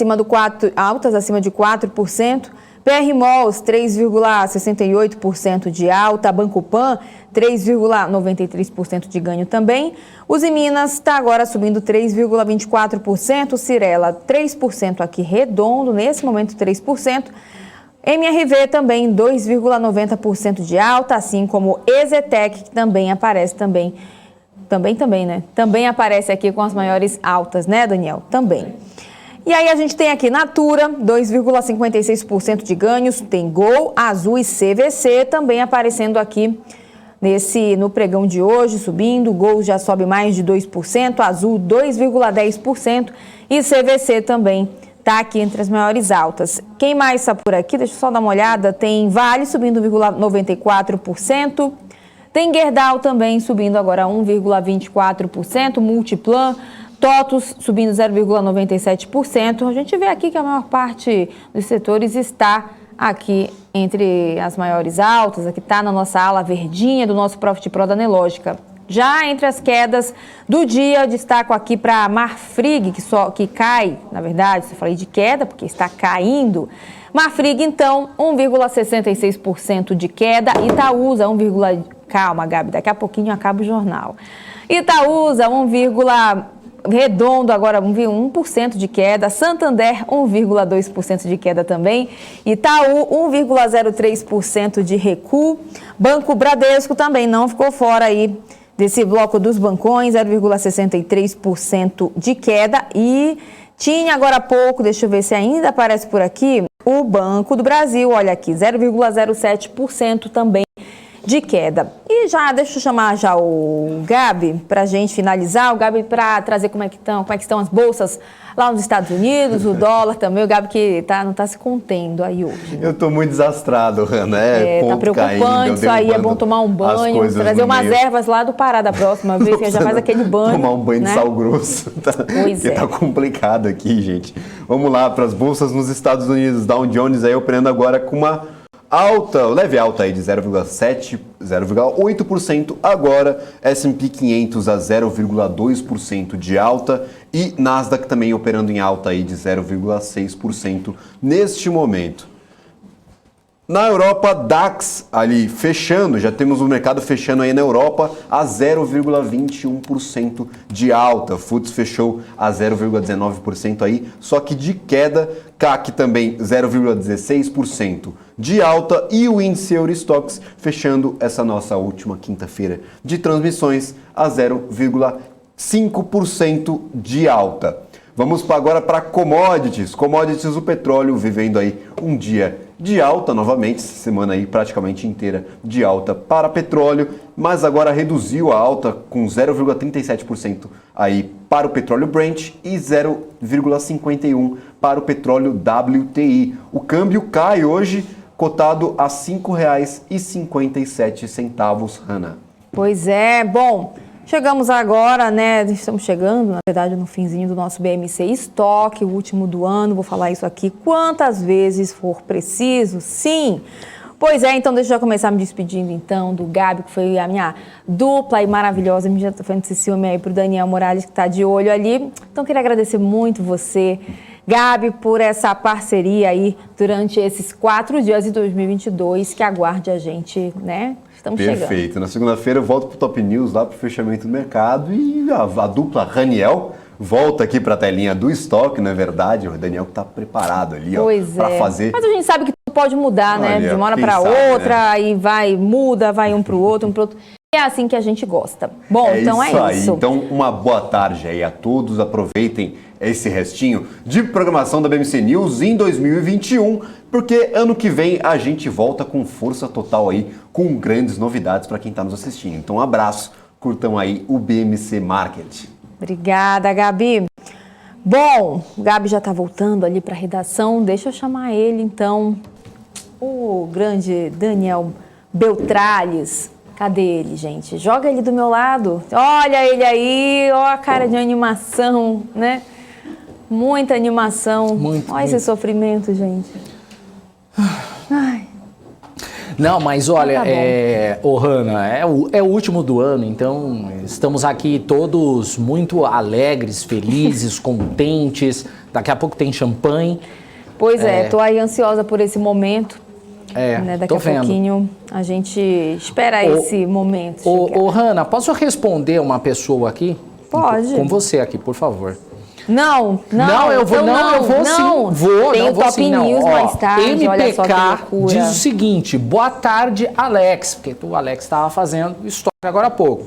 acima de 4%. PR Malls, 3,68% de alta. Banco Pan, 3,93% de ganho também. Uzi Minas está agora subindo 3,24%. Cirela, 3% aqui redondo, nesse momento 3%. MRV também 2,90% de alta, assim como Ezetec, que também aparece também, né? Também aparece aqui com as maiores altas, né, Daniel? Também. E aí a gente tem aqui Natura, 2,56% de ganhos, tem Gol, Azul e CVC também aparecendo aqui no pregão de hoje, subindo. Gol já sobe mais de 2%, Azul 2,10% e CVC também está aqui entre as maiores altas. Quem mais está por aqui? Deixa eu só dar uma olhada. Tem Vale subindo 1,94%, tem Gerdau também subindo agora 1,24%, Multiplan, TOTUS subindo 0,97%. A gente vê aqui que a maior parte dos setores está aqui entre as maiores altas. Aqui está na nossa ala verdinha do nosso Profit Pro da Nelógica. Já entre as quedas do dia, destaco aqui para a Marfrig, que cai, na verdade, eu falei de queda porque está caindo. Marfrig, então, 1,66% de queda. Itaúsa, Calma, Gabi, daqui a pouquinho acaba o jornal. Itaúsa, redondo agora 1% de queda, Santander 1,2% de queda também, Itaú 1,03% de recuo, Banco Bradesco também não ficou fora aí desse bloco dos bancões, 0,63% de queda. E tinha agora há pouco, deixa eu ver se ainda aparece por aqui, o Banco do Brasil, olha aqui, 0,07% também de queda. E já, deixa eu chamar já o Gabi para a gente finalizar, o Gabi para trazer como é que estão as bolsas lá nos Estados Unidos, o dólar também, o Gabi que não está se contendo aí hoje. Eu estou muito desastrado, Hanna, tá preocupante caindo, isso aí, é bom tomar um banho, trazer umas ervas lá do Pará da próxima vez, que já faz aquele banho. Tomar um banho, né, de sal grosso, Pois que é. tá complicado aqui, gente. Vamos lá para as bolsas nos Estados Unidos, Dow Jones aí operando agora com uma leve alta aí de 0,8%, agora S&P 500 a 0,2% de alta e Nasdaq também operando em alta aí de 0,6% neste momento. Na Europa, DAX ali fechando, já temos o mercado fechando aí na Europa a 0,21% de alta. FTSE fechou a 0,19% aí, só que de queda, CAC também 0,16% de alta e o índice Eurostoxx fechando essa nossa última quinta-feira de transmissões a 0,5% de alta. Vamos agora para commodities. Commodities, o petróleo vivendo aí um dia de alta novamente, semana aí praticamente inteira de alta para petróleo, mas agora reduziu a alta com 0,37% aí para o petróleo Brent e 0,51% para o petróleo WTI. O câmbio cai hoje, cotado a R$ 5,57, Hanna. Pois é, bom... Chegamos agora, né? Estamos chegando, na verdade, no finzinho do nosso BMC Estoque, o último do ano. Vou falar isso aqui quantas vezes for preciso, sim. Pois é, então deixa eu já começar me despedindo, então, do Gabi, que foi a minha dupla e maravilhosa. Já estou falando esse ciúme aí para o Daniel Morales, que está de olho ali. Então, queria agradecer muito você, Gabi, por essa parceria aí durante esses 4 dias de 2022, que aguarde a gente, né? Estamos Perfeito. chegando. Na segunda-feira eu volto para o Top News, lá para o fechamento do mercado, e a dupla Raniel volta aqui para a telinha do estoque, não é verdade? O Daniel que está preparado ali, para fazer... Mas a gente sabe que tudo pode mudar, né? De uma hora para outra, né? Aí muda, vai um para o outro, É assim que a gente gosta. Bom, então é isso. Então, uma boa tarde aí a todos. Aproveitem esse restinho de programação da BMC News em 2021, porque ano que vem a gente volta com força total aí, com grandes novidades para quem está nos assistindo. Então, um abraço, curtam aí o BMC Market. Obrigada, Gabi. Bom, o Gabi já está voltando ali para a redação. Deixa eu chamar ele, então, o grande Daniel Beltrales. Cadê ele, gente? Joga ele do meu lado. Olha ele aí, ó a cara de animação, né? Muita animação. Olha esse sofrimento, gente. Ai. Não, mas olha, Tá Hanna, é o último do ano, então estamos aqui todos muito alegres, felizes, contentes. Daqui a pouco tem champanhe. Pois tô aí ansiosa por esse momento. Né? Daqui a pouquinho a gente espera esse momento. Hanna, posso responder uma pessoa aqui? Pode. Com você aqui, por favor. Não, eu vou sim. Tem o Top News mais tarde, olha só que loucura. Diz o seguinte: boa tarde, Alex, porque o Alex estava fazendo história agora há pouco.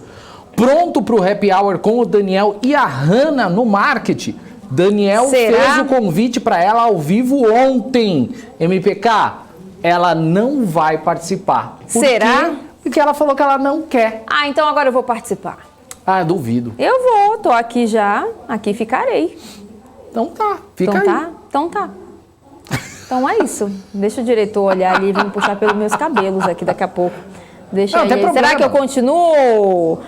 Pronto para o Happy Hour com o Daniel e a Hanna no marketing. Daniel fez o convite para ela ao vivo ontem. MPK, ela não vai participar. Será? Porque ela falou que ela não quer. Ah, então agora eu vou participar. Ah, duvido. Eu vou, tô aqui já, aqui ficarei. Então tá, fica aí. Então tá. Então é isso. Deixa o diretor olhar ali e vir puxar pelos meus cabelos aqui daqui a pouco. Deixa aí. Será que eu continuo?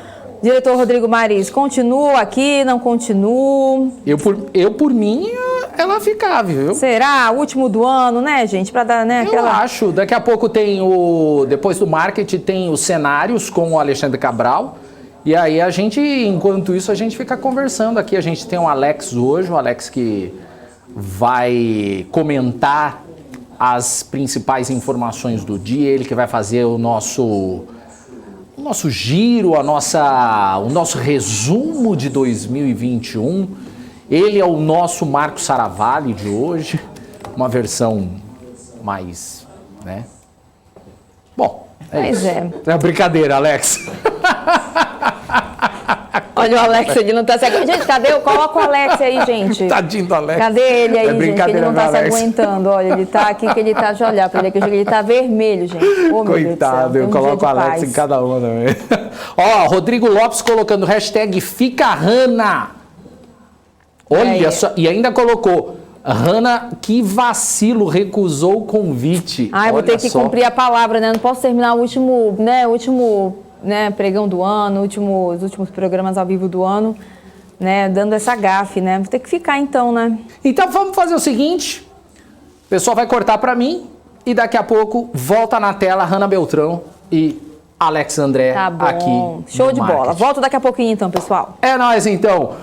Diretor Rodrigo Maris, continuo aqui, não continuo? Eu por mim, ela ficava, viu? Será? Último do ano, né, gente? Pra dar, né, Eu acho. Daqui a pouco tem depois do marketing, tem os cenários com o Alexandre Cabral. E aí a gente, enquanto isso, a gente fica conversando aqui. A gente tem o Alex hoje, o Alex que vai comentar as principais informações do dia, ele que vai fazer o nosso giro, o nosso resumo de 2021. Ele é o nosso Marco Saravalli de hoje, uma versão mais, né? Bom, Pois isso. é. É brincadeira, Alex. Olha o Alex, ele não tá se aguentando. Gente, cadê? Coloca o Alex aí, gente. Tadinho do Alex. Cadê ele aí, gente? Que ele não tá se Alex. aguentando. Olha, ele tá aqui, que ele tá, deixa eu olhar pra ele aqui, ele tá vermelho, gente. Oh, Coitado, eu coloco o Alex em cada uma também. Ó, Rodrigo Lopes colocando hashtag Fica Hanna. Olha só, e ainda colocou, Hanna, que vacilo, recusou o convite. Ai, vou ter que cumprir a palavra, né? Não posso terminar o último pregão do ano, os últimos programas ao vivo do ano, né? Dando essa gafe, né? Vou ter que ficar então, né? Então vamos fazer o seguinte, o pessoal vai cortar pra mim e daqui a pouco volta na tela Hanna Beltrão e Alex André tá bom. aqui. Show de bola. Volto daqui a pouquinho então, pessoal. É nóis então.